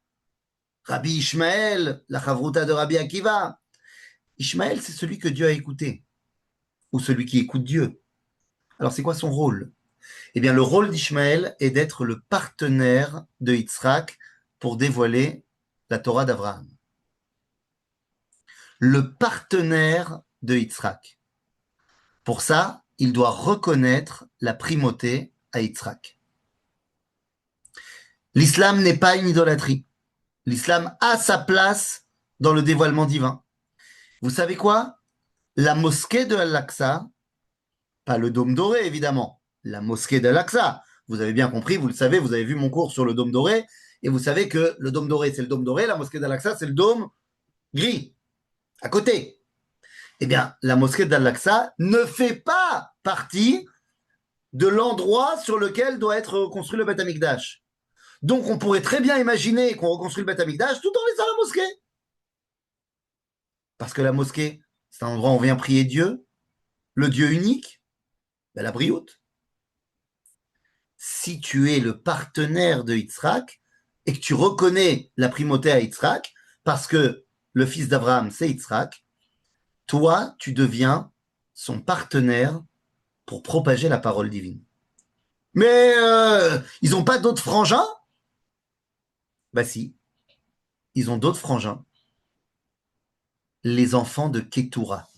Rabbi Ishmaël, la Chavruta de Rabbi Akiva. Ishmaël, c'est celui que Dieu a écouté, ou celui qui écoute Dieu. Alors, c'est quoi son rôle? Eh bien, le rôle d'Ishmaël est d'être le partenaire de Yitzhak pour dévoiler la Torah d'Abraham. Le partenaire de Yitzhak. Pour ça, il doit reconnaître la primauté à Yitzhak. L'islam n'est pas une idolâtrie. L'islam a sa place dans le dévoilement divin. Vous savez quoi? La mosquée de Al-Aqsa, pas le dôme doré évidemment, la mosquée d'Al-Aqsa. Vous avez bien compris, vous le savez, vous avez vu mon cours sur le dôme doré, et vous savez que le dôme doré, c'est le dôme doré, la mosquée d'Al-Aqsa, c'est le dôme gris, à côté. Eh bien, la mosquée d'Al-Aqsa ne fait pas partie de l'endroit sur lequel doit être reconstruit le Beth Amikdash. Donc, on pourrait très bien imaginer qu'on reconstruit le Beth Amikdash tout en laissant la mosquée. Parce que la mosquée, c'est un endroit où on vient prier Dieu, le Dieu unique, la brioute. si tu es le partenaire de Yitzhak et que tu reconnais la primauté à Yitzhak, parce que le fils d'Abraham, c'est Yitzhak, toi, tu deviens son partenaire pour propager la parole divine. Mais ils n'ont pas d'autres frangins? Bah si, ils ont d'autres frangins. Les enfants de Ketura.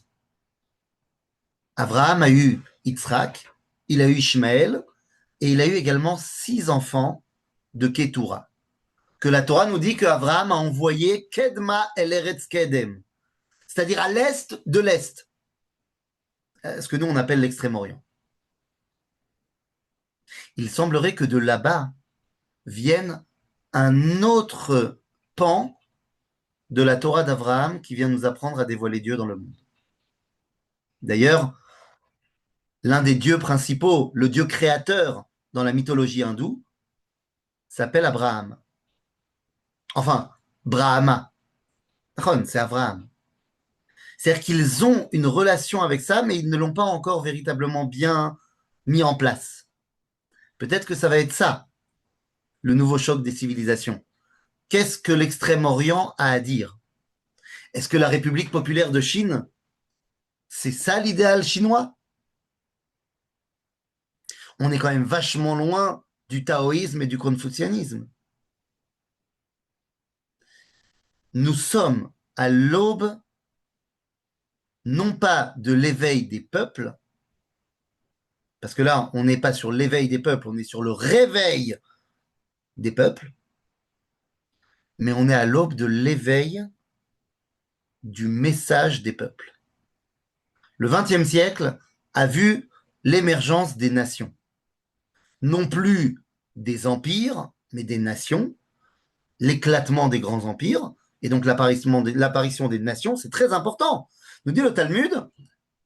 Abraham a eu Yitzhak, il a eu Ishmaël, et il a eu également 6 enfants de Ketura. Que la Torah nous dit qu'Abraham a envoyé Kedma el Eretz Kedem, c'est-à-dire à l'est de l'est, ce que nous on appelle l'extrême-orient. Il semblerait que de là-bas vienne un autre pan de la Torah d'Abraham qui vient nous apprendre à dévoiler Dieu dans le monde. D'ailleurs, l'un des dieux principaux, le dieu créateur dans la mythologie hindoue, s'appelle Abraham. Enfin, Brahma. C'est Abraham. C'est-à-dire qu'ils ont une relation avec ça, mais ils ne l'ont pas encore véritablement bien mis en place. Peut-être que ça va être ça, le nouveau choc des civilisations. Qu'est-ce que l'Extrême-Orient a à dire? Est-ce que la République populaire de Chine, c'est ça l'idéal chinois? On est quand même vachement loin du taoïsme et du confucianisme. Nous sommes à l'aube, non pas de l'éveil des peuples, parce que là, on n'est pas sur l'éveil des peuples, on est sur le réveil des peuples, mais on est à l'aube de l'éveil du message des peuples. Le XXe siècle a vu l'émergence des nations. Non plus des empires, mais des nations, l'éclatement des grands empires, et donc l'apparition des nations, c'est très important. Nous dit le Talmud,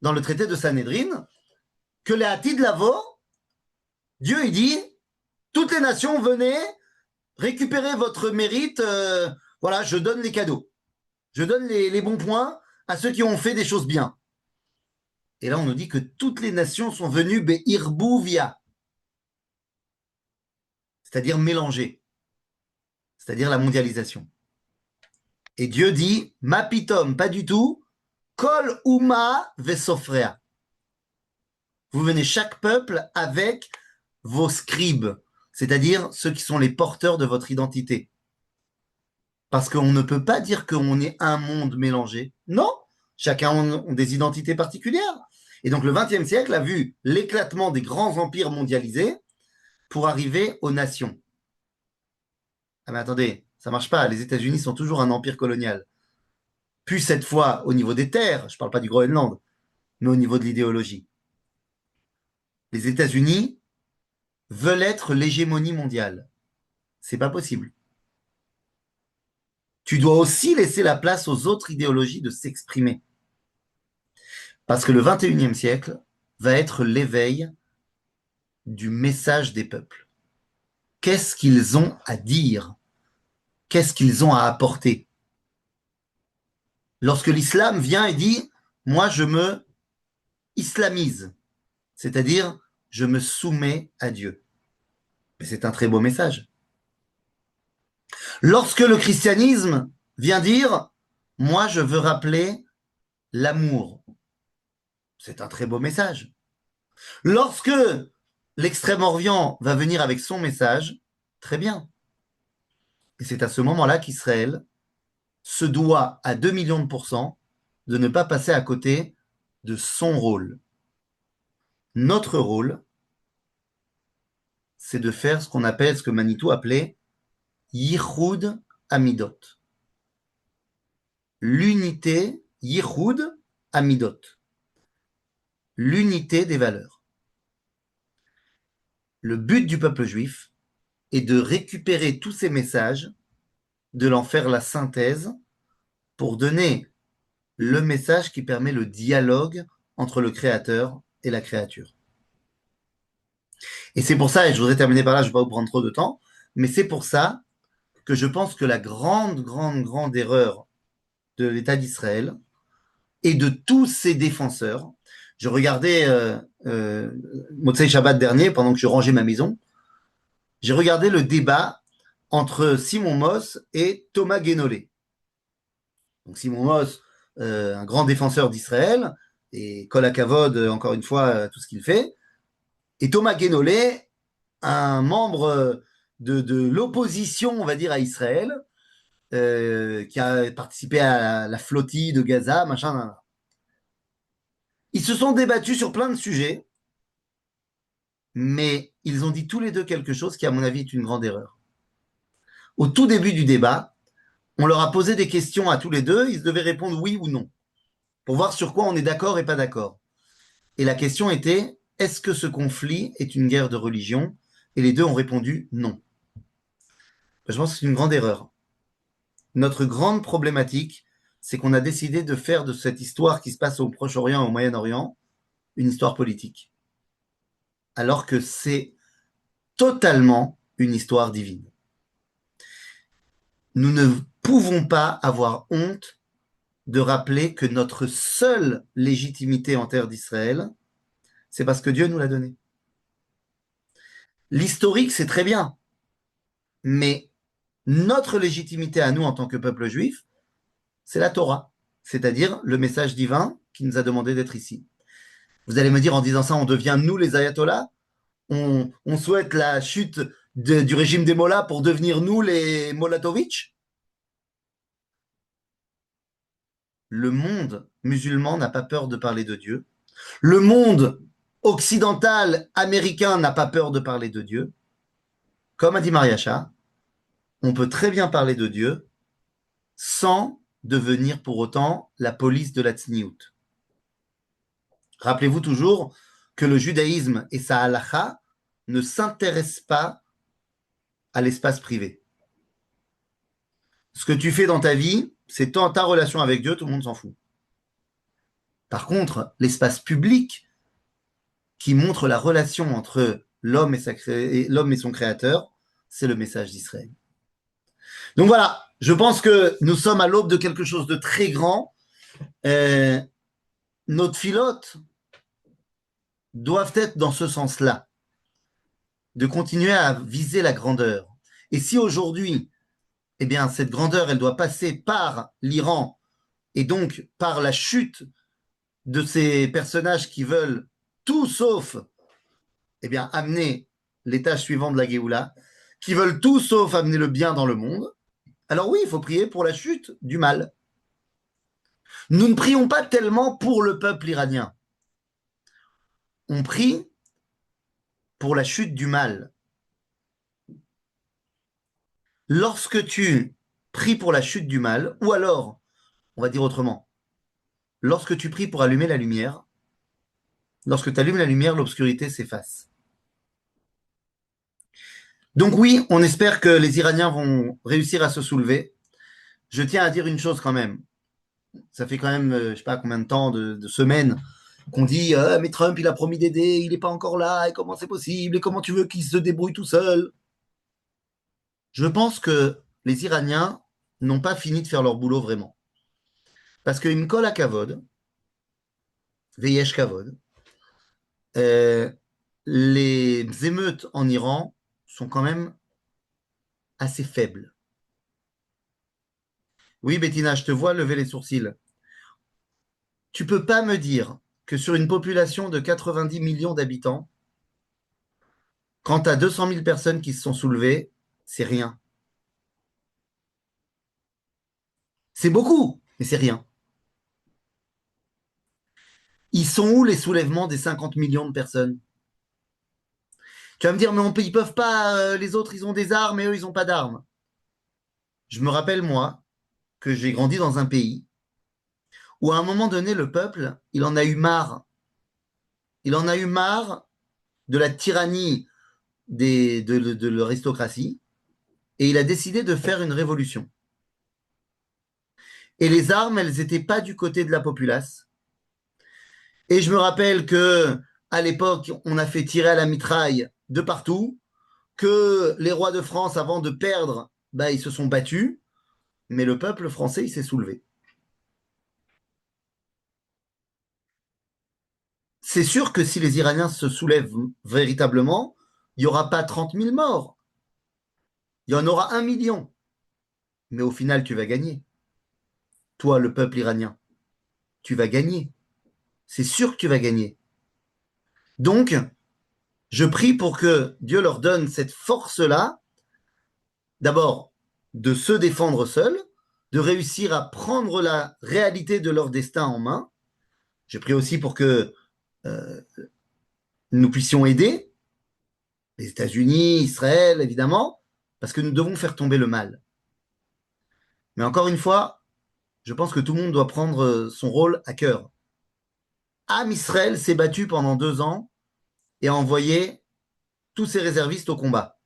dans le traité de Sanhédrin, que les Hatid Lavo, Dieu il dit, toutes les nations, venez récupérer votre mérite, voilà, je donne les cadeaux. Je donne les bons points à ceux qui ont fait des choses bien. Et là, on nous dit que toutes les nations sont venues be'irbouvia, c'est-à-dire mélanger, c'est-à-dire la mondialisation. Et Dieu dit, ma pitom, pas du tout, kol uma vesofrea. Vous venez chaque peuple avec vos scribes, c'est-à-dire ceux qui sont les porteurs de votre identité. Parce qu'on ne peut pas dire qu'on est un monde mélangé. Non, chacun a des identités particulières. Et donc le XXe siècle a vu l'éclatement des grands empires mondialisés pour arriver aux nations. Ah mais attendez, ça marche pas. Les États-Unis sont toujours un empire colonial. Puis cette fois au niveau des terres, je ne parle pas du Groenland, mais au niveau de l'idéologie. Les États-Unis veulent être l'hégémonie mondiale. C'est pas possible. Tu dois aussi laisser la place aux autres idéologies de s'exprimer. Parce que le XXIe siècle va être l'éveil du message des peuples. Qu'est-ce qu'ils ont à dire? Qu'est-ce qu'ils ont à apporter? Lorsque l'islam vient et dit « moi je me islamise », c'est-à-dire je me soumets à Dieu. Mais c'est un très beau message. Lorsque le christianisme vient dire « moi je veux rappeler l'amour », c'est un très beau message. Lorsque l'Extrême-Orient va venir avec son message, très bien. Et c'est à ce moment-là qu'Israël se doit à 2 millions de pourcents de ne pas passer à côté de son rôle. Notre rôle, c'est de faire ce qu'on appelle, ce que Manitou appelait Yichud Amidot. L'unité, Yichud Amidot. L'unité des valeurs. Le but du peuple juif est de récupérer tous ces messages, de l'en faire la synthèse pour donner le message qui permet le dialogue entre le créateur et la créature. Et c'est pour ça, et je voudrais terminer par là, je ne vais pas vous prendre trop de temps, mais c'est pour ça que je pense que la grande erreur de l'État d'Israël et de tous ses défenseurs, je regardais Motzei Shabbat dernier, pendant que je rangeais ma maison, j'ai regardé le débat entre Simon Moss et Thomas Guénolé. Donc Simon Moss, un grand défenseur d'Israël, et Kol Hakavod, encore une fois, tout ce qu'il fait. Et Thomas Guénolé, un membre de l'opposition, on va dire, à Israël, qui a participé à la flottille de Gaza, machin. Ils se sont débattus sur plein de sujets, mais ils ont dit tous les deux quelque chose qui, à mon avis, est une grande erreur. Au tout début du débat, on leur a posé des questions à tous les deux, ils devaient répondre oui ou non, pour voir sur quoi on est d'accord et pas d'accord. Et la question était, est-ce que ce conflit est une guerre de religion? Et les deux ont répondu non. Je pense que c'est une grande erreur. Notre grande problématique, c'est qu'on a décidé de faire de cette histoire qui se passe au Proche-Orient et au Moyen-Orient une histoire politique. Alors que c'est totalement une histoire divine. Nous ne pouvons pas avoir honte de rappeler que notre seule légitimité en terre d'Israël, c'est parce que Dieu nous l'a donnée. L'historique, c'est très bien, mais notre légitimité à nous en tant que peuple juif, c'est la Torah, c'est-à-dire le message divin qui nous a demandé d'être ici. Vous allez me dire en disant ça, on devient nous les ayatollahs, on souhaite la chute du régime des mollahs pour devenir nous les Molatovic. Le monde musulman n'a pas peur de parler de Dieu. Le monde occidental américain n'a pas peur de parler de Dieu. Comme a dit Mariacha, on peut très bien parler de Dieu sans devenir pour autant la police de la tsniout. Rappelez-vous toujours que le judaïsme et sa halakha ne s'intéressent pas à l'espace privé. Ce que tu fais dans ta vie, c'est ta relation avec Dieu, tout le monde s'en fout. Par contre, l'espace public qui montre la relation entre l'homme et son créateur, c'est le message d'Israël. Donc voilà, je pense que nous sommes à l'aube de quelque chose de très grand. Nos tfilotes doivent être dans ce sens-là, de continuer à viser la grandeur. Et si aujourd'hui, eh bien, cette grandeur, elle doit passer par l'Iran et donc par la chute de ces personnages qui veulent tout sauf eh bien, amener l'étage suivant de la Géoula, qui veulent tout sauf amener le bien dans le monde, alors oui, il faut prier pour la chute du mal. Nous ne prions pas tellement pour le peuple iranien. On prie pour la chute du mal. Lorsque tu pries pour la chute du mal, ou alors, on va dire autrement, lorsque tu pries pour allumer la lumière, lorsque tu allumes la lumière, l'obscurité s'efface. Donc oui, on espère que les Iraniens vont réussir à se soulever. Je tiens à dire une chose quand même. Ça fait quand même, je ne sais pas combien de temps, de semaines, qu'on dit mais Trump, il a promis d'aider, il n'est pas encore là, et comment c'est possible, et comment tu veux qu'il se débrouille tout seul? Je pense que les Iraniens n'ont pas fini de faire leur boulot vraiment. Parce qu'une colle à Kavod, Veyesh Kavod, les émeutes en Iran sont quand même assez faibles. Oui, Bettina, je te vois lever les sourcils. Tu peux pas me dire que sur une population de 90 millions d'habitants, quand tu as 200 000 personnes qui se sont soulevées, c'est rien. C'est beaucoup, mais c'est rien. Ils sont où les soulèvements des 50 millions de personnes? Tu vas me dire, mais ils peuvent pas, les autres, ils ont des armes et eux, ils n'ont pas d'armes. Je me rappelle, moi, que j'ai grandi dans un pays où à un moment donné, le peuple, il en a eu marre. Il en a eu marre de la tyrannie de l'aristocratie et il a décidé de faire une révolution. Et les armes, elles n'étaient pas du côté de la populace. Et je me rappelle que à l'époque, on a fait tirer à la mitraille de partout, que les rois de France, avant de perdre, bah, ils se sont battus, mais le peuple français, il s'est soulevé. C'est sûr que si les Iraniens se soulèvent véritablement, il n'y aura pas 30 000 morts, Il y en aura 1 million. Mais au final, tu vas gagner. Toi, le peuple iranien, tu vas gagner. C'est sûr que tu vas gagner. Donc, je prie pour que Dieu leur donne cette force-là, d'abord, de se défendre seuls, de réussir à prendre la réalité de leur destin en main. Je prie aussi pour que euh, nous puissions aider les États-Unis, Israël, évidemment, parce que nous devons faire tomber le mal. Mais encore une fois, je pense que tout le monde doit prendre son rôle à cœur. Am Israël s'est battu pendant 2 ans et a envoyé tous ses réservistes au combat.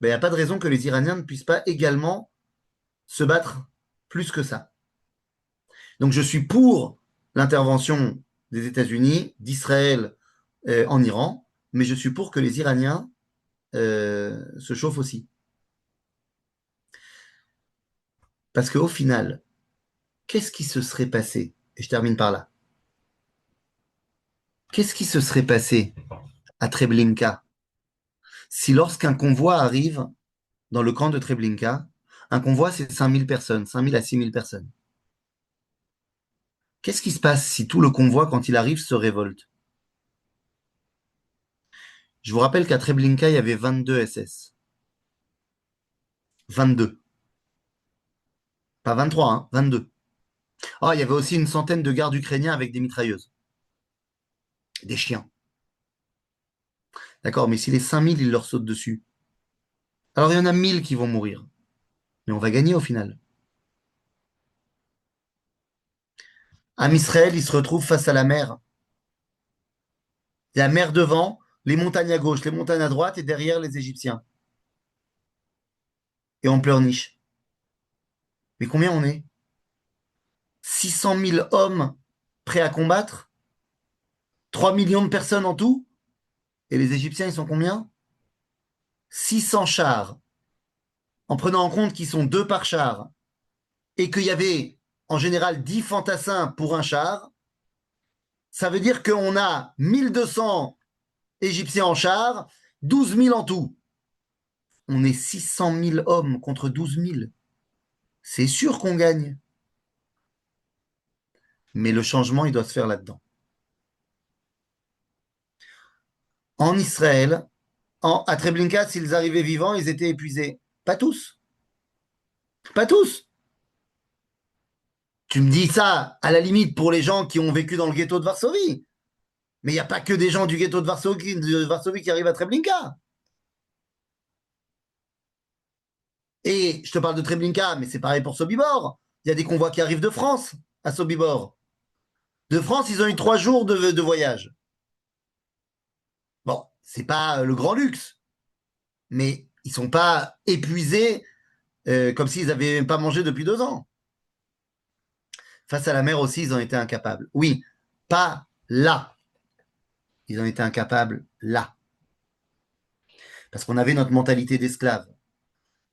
Ben, il n'y a pas de raison que les Iraniens ne puissent pas également se battre plus que ça. Donc je suis pour l'intervention des États-Unis, d'Israël en Iran, mais je suis pour que les Iraniens se chauffent aussi. Parce qu'au final, qu'est-ce qui se serait passé? Et je termine par là. Qu'est-ce qui se serait passé à Treblinka si lorsqu'un convoi arrive dans le camp de Treblinka, un convoi c'est 5000 personnes, 5000 à 6000 personnes. Qu'est-ce qui se passe si tout le convoi, quand il arrive, se révolte? Je vous rappelle qu'à Treblinka, il y avait 22 SS. 22. Pas 23, hein, 22. Oh, il y avait aussi une centaine de gardes ukrainiens avec des mitrailleuses. Des chiens. D'accord, mais si les 5000, ils leur sautent dessus, alors il y en a 1000 qui vont mourir. Mais on va gagner au final. Am Israël, il se retrouve face à la mer. Il y a la mer devant, les montagnes à gauche, les montagnes à droite et derrière les Égyptiens. Et on pleurniche. Mais combien on est? 600 000 hommes prêts à combattre? 3 millions de personnes en tout? Et les Égyptiens, ils sont combien? 600 chars. En prenant en compte qu'ils sont 2 par char et qu'il y avait en général 10 fantassins pour un char, ça veut dire qu'on a 1200 Égyptiens en char, 12 000 en tout. On est 600 000 hommes contre 12 000. C'est sûr qu'on gagne. Mais le changement, il doit se faire là-dedans. En Israël, à Treblinka, s'ils arrivaient vivants, ils étaient épuisés. Pas tous. Pas tous. Tu me dis ça, à la limite, pour les gens qui ont vécu dans le ghetto de Varsovie. Mais il n'y a pas que des gens du ghetto de Varsovie qui arrivent à Treblinka. Et je te parle de Treblinka, mais c'est pareil pour Sobibor. Il y a des convois qui arrivent de France à Sobibor. De France, ils ont eu 3 jours de voyage. Bon, c'est pas le grand luxe, mais ils sont pas épuisés comme s'ils n'avaient pas mangé depuis 2 ans. Face à la mer aussi, ils ont été incapables. Oui, pas là. Ils ont été incapables là. Parce qu'on avait notre mentalité d'esclave.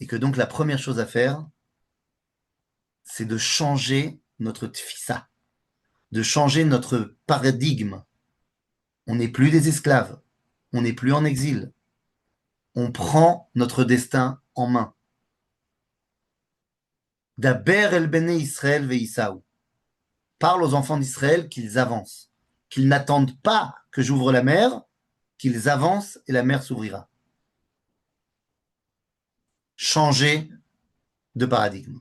Et que donc la première chose à faire, c'est de changer notre tfissa, de changer notre paradigme. On n'est plus des esclaves, on n'est plus en exil. On prend notre destin en main. Daber el bene Israël veïsaou. Parle aux enfants d'Israël qu'ils avancent, qu'ils n'attendent pas que j'ouvre la mer, qu'ils avancent et la mer s'ouvrira. Changer de paradigme.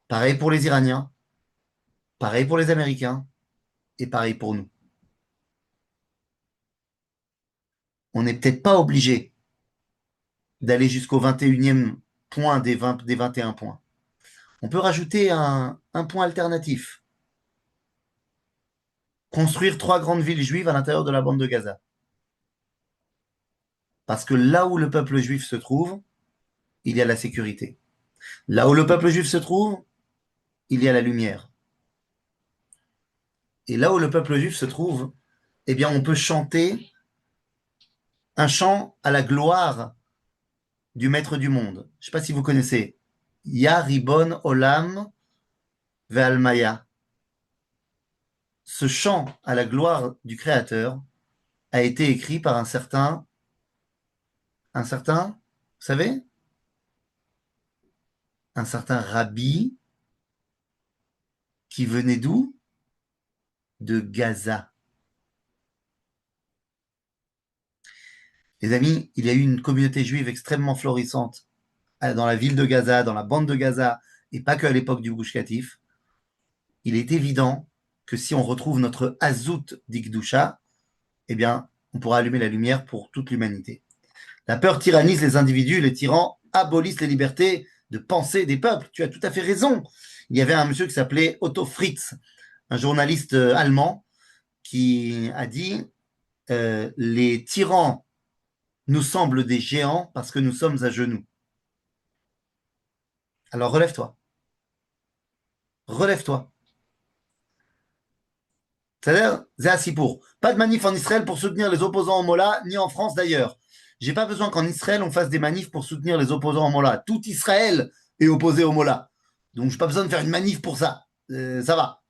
Pareil pour les Iraniens, pareil pour les Américains et pareil pour nous. On n'est peut-être pas obligé d'aller jusqu'au 21e point des 21 points. On peut rajouter un point alternatif. Construire 3 grandes villes juives à l'intérieur de la bande de Gaza. Parce que là où le peuple juif se trouve, il y a la sécurité. Là où le peuple juif se trouve, il y a la lumière. Et là où le peuple juif se trouve, eh bien, on peut chanter un chant à la gloire du maître du monde. Je ne sais pas si vous connaissez. Ya Ribon Olam Ve'almaya. Ce chant à la gloire du Créateur a été écrit par un certain, vous savez, un certain rabbi qui venait d'où? De Gaza. Les amis, il y a eu une communauté juive extrêmement florissante dans la ville de Gaza, dans la bande de Gaza, et pas qu'à l'époque du Gush Katif. Il est évident que si on retrouve notre Azout d'Ikdusha, eh bien, on pourra allumer la lumière pour toute l'humanité. La peur tyrannise les individus, les tyrans abolissent les libertés de pensée des peuples. Tu as tout à fait raison. Il y avait un monsieur qui s'appelait Otto Fritz, un journaliste allemand, qui a dit les tyrans nous semblent des géants parce que nous sommes à genoux. Alors relève-toi. Relève-toi. C'est-à-dire, c'est assis pour. Pas de manif en Israël pour soutenir les opposants au Mollah, ni en France d'ailleurs. J'ai pas besoin qu'en Israël on fasse des manifs pour soutenir les opposants au Mollah. Tout Israël est opposé au Mollah. Donc j'ai pas besoin de faire une manif pour ça. Ça va.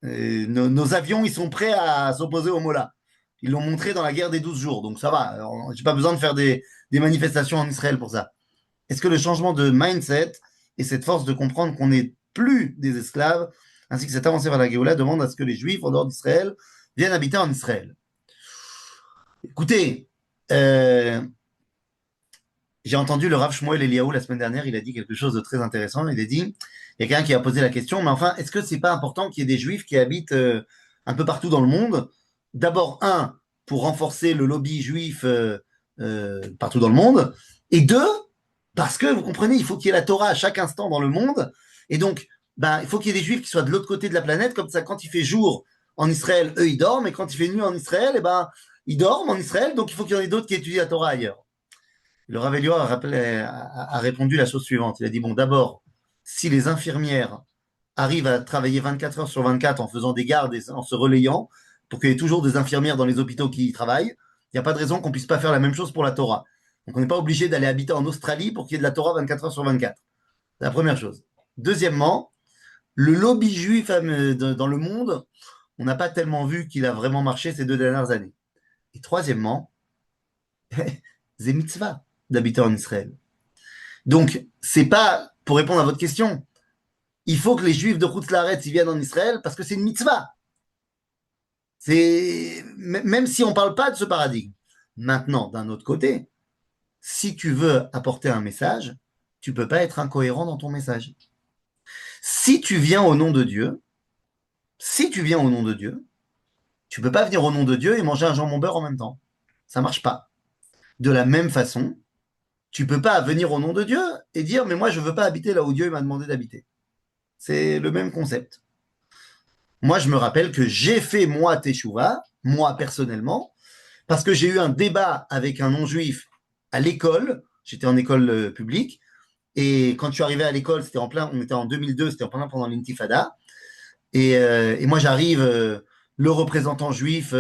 Nos avions, ils sont prêts à s'opposer au Mollah. Ils l'ont montré dans la guerre des 12 jours. Donc ça va. J'ai pas besoin de faire des manifestations en Israël pour ça. Est-ce que le changement de mindset et cette force de comprendre qu'on n'est plus des esclaves, ainsi que cette avancée vers la Géoula, demande à ce que les Juifs en dehors d'Israël viennent habiter en Israël? Écoutez, j'ai entendu le Rav Shmuel Eliyahu la semaine dernière, il a dit quelque chose de très intéressant. Il a dit, il y a quelqu'un qui a posé la question, mais enfin, est-ce que c'est pas important qu'il y ait des Juifs qui habitent un peu partout dans le monde? D'abord, un, pour renforcer le lobby juif partout dans le monde, et deux, parce que, vous comprenez, il faut qu'il y ait la Torah à chaque instant dans le monde, et donc, ben, il faut qu'il y ait des Juifs qui soient de l'autre côté de la planète, comme ça, quand il fait jour en Israël, eux, ils dorment, et quand il fait nuit en Israël, eh ben, ils dorment en Israël, donc il faut qu'il y en ait d'autres qui étudient la Torah ailleurs. Le Rav Elior a répondu la chose suivante. Il a dit, bon, d'abord, si les infirmières arrivent à travailler 24 heures sur 24 en faisant des gardes et en se relayant, pour qu'il y ait toujours des infirmières dans les hôpitaux qui y travaillent, il n'y a pas de raison qu'on puisse pas faire la même chose pour la Torah. Donc on n'est pas obligé d'aller habiter en Australie pour qu'il y ait de la Torah 24 heures sur 24. C'est la première chose. Deuxièmement, le lobby juif dans le monde, on n'a pas tellement vu qu'il a vraiment marché ces 2 dernières années. Et troisièmement, c'est mitzvah d'habiter en Israël. Donc, c'est pas, pour répondre à votre question, il faut que les juifs de Chutz La'aretz viennent en Israël parce que c'est une mitzvah. Même si on ne parle pas de ce paradigme. Maintenant, d'un autre côté, si tu veux apporter un message, tu ne peux pas être incohérent dans ton message. Si tu viens au nom de Dieu, tu ne peux pas venir au nom de Dieu et manger un jambon beurre en même temps. Ça ne marche pas. De la même façon, tu ne peux pas venir au nom de Dieu et dire « mais moi, je ne veux pas habiter là où Dieu m'a demandé d'habiter ». C'est le même concept. Moi, je me rappelle que j'ai fait moi Teshuvah, moi personnellement, parce que j'ai eu un débat avec un non-juif à l'école. J'étais en école publique. Et quand je suis arrivé à l'école, on était en 2002, c'était en plein pendant l'intifada. Et moi, j'arrive, le représentant juif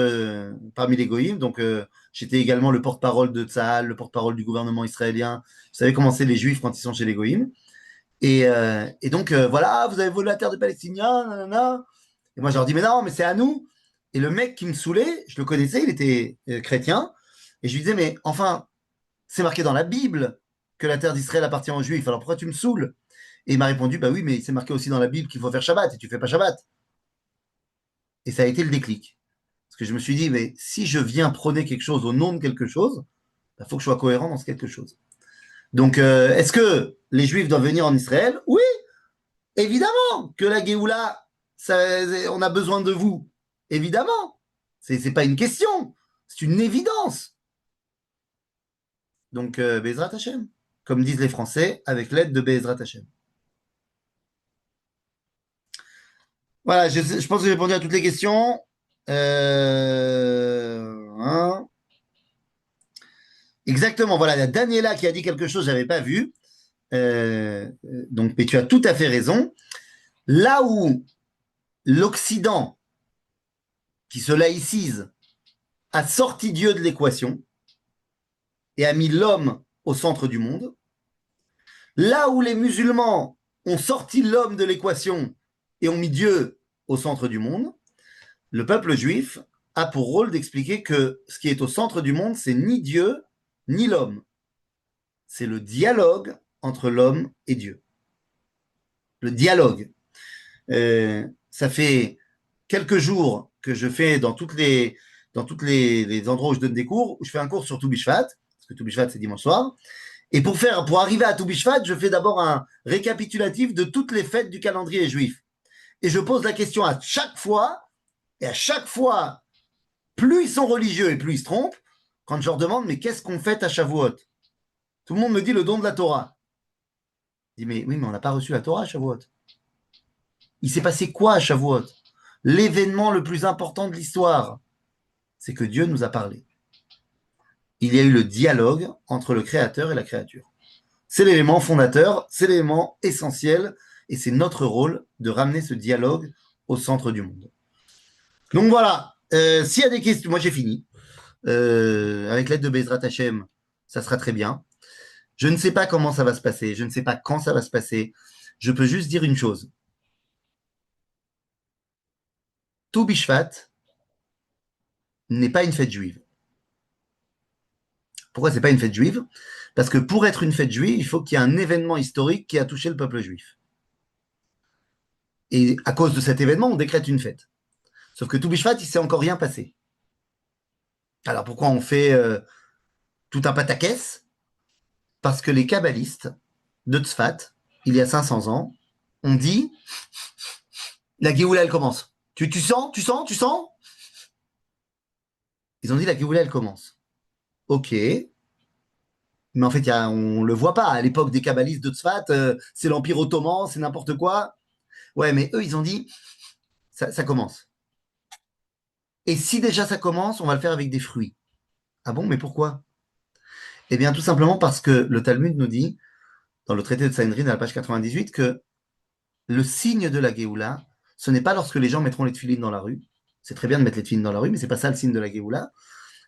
parmi les goïms. Donc, j'étais également le porte-parole de Tzahal, le porte-parole du gouvernement israélien. Vous savez comment c'est les juifs quand ils sont chez les goïms. Et donc, voilà, vous avez volé la terre des Palestiniens, nanana. Et moi, je leur dis, mais non, mais c'est à nous. Et le mec qui me saoulait, je le connaissais, il était chrétien. Et je lui disais, mais enfin, c'est marqué dans la Bible que la terre d'Israël appartient aux Juifs. Alors pourquoi tu me saoules? Et il m'a répondu, bah oui, mais c'est marqué aussi dans la Bible qu'il faut faire Shabbat et tu fais pas Shabbat. Et ça a été le déclic. Parce que je me suis dit, mais si je viens prôner quelque chose au nom de quelque chose, il faut que je sois cohérent dans ce quelque chose. Donc, est-ce que les Juifs doivent venir en Israël? Oui, évidemment que la Géoula, on a besoin de vous. Évidemment. C'est pas une question. C'est une évidence. Donc, Bezrat Hashem. Comme disent les Français, avec l'aide de Bezrat Hashem. Voilà, je pense que j'ai répondu à toutes les questions. Hein. Exactement, voilà, il y a Daniela qui a dit quelque chose que je n'avais pas vu. Donc, mais tu as tout à fait raison. Là où l'Occident, qui se laïcise, a sorti Dieu de l'équation et a mis l'homme au centre du monde, là où les musulmans ont sorti l'homme de l'équation et ont mis Dieu au centre du monde, le peuple juif a pour rôle d'expliquer que ce qui est au centre du monde, c'est ni Dieu, ni l'homme. C'est le dialogue entre l'homme et Dieu. le dialogue. Ça fait quelques jours que je fais dans tous les endroits où je donne des cours, où je fais un cours sur Toubishvat, parce que Toubishvat c'est dimanche soir. Et pour arriver à Toubishvat, je fais d'abord un récapitulatif de toutes les fêtes du calendrier juif. Et je pose la question à chaque fois, et à chaque fois, plus ils sont religieux et plus ils se trompent, quand je leur demande, mais qu'est-ce qu'on fête à Shavuot? Tout le monde me dit le don de la Torah. Je dis, mais oui, mais on n'a pas reçu la Torah à Shavuot. Il s'est passé quoi à Shavuot? L'événement le plus important de l'histoire, c'est que Dieu nous a parlé. Il y a eu le dialogue entre le Créateur et la créature. C'est l'élément fondateur, c'est l'élément essentiel, et c'est notre rôle de ramener ce dialogue au centre du monde. Donc voilà, s'il y a des questions, moi j'ai fini. Avec l'aide de Bezrat Hashem, ça sera très bien. Je ne sais pas comment ça va se passer, je ne sais pas quand ça va se passer. Je peux juste dire une chose. Tou Bishvat n'est pas une fête juive. Pourquoi c'est pas une fête juive? Parce que pour être une fête juive, il faut qu'il y ait un événement historique qui a touché le peuple juif. Et à cause de cet événement, on décrète une fête. Sauf que Tou Bishvat, il s'est encore rien passé. Alors pourquoi on fait tout un pataquès? Parce que les kabbalistes de Tzfat, il y a 500 ans, ont dit la Géoula, elle commence. Tu sens? Tu sens? Tu sens? Ils ont dit la Géoula, elle commence. Ok. Mais en fait, on le voit pas. À l'époque des kabbalistes de Tzfat, c'est l'Empire ottoman, c'est n'importe quoi. Ouais, mais eux, ils ont dit ça commence. Et si déjà ça commence, on va le faire avec des fruits. Ah bon, mais pourquoi? Eh bien, tout simplement parce que le Talmud nous dit, dans le traité de Sanhedrin, à la page 98, que le signe de la Géoula, ce n'est pas lorsque les gens mettront les tefilines dans la rue. C'est très bien de mettre les tefilines dans la rue, mais c'est pas ça le signe de la Géoula.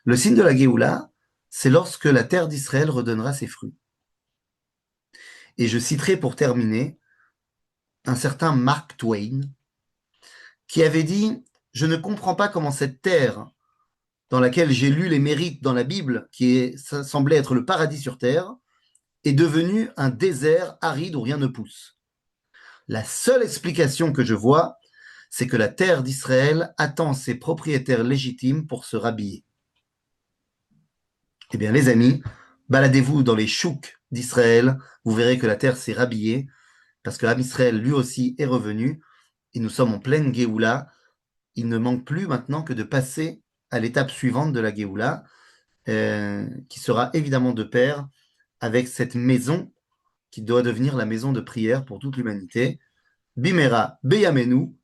Le signe de la Géoula, c'est lorsque la terre d'Israël redonnera ses fruits. Et je citerai pour terminer un certain Mark Twain qui avait dit « Je ne comprends pas comment cette terre dans laquelle j'ai lu les mérites dans la Bible, ça semblait être le paradis sur terre, est devenue un désert aride où rien ne pousse. La seule explication que je vois, c'est que la terre d'Israël attend ses propriétaires légitimes pour se rhabiller. » Eh bien, les amis, baladez-vous dans les chouks d'Israël, vous verrez que la terre s'est rhabillée, parce que Israël, lui aussi, est revenu, et nous sommes en pleine Géoula. Il ne manque plus maintenant que de passer à l'étape suivante de la Géoula, qui sera évidemment de pair avec cette maison qui doit devenir la maison de prière pour toute l'humanité. Bimera Beyamenu,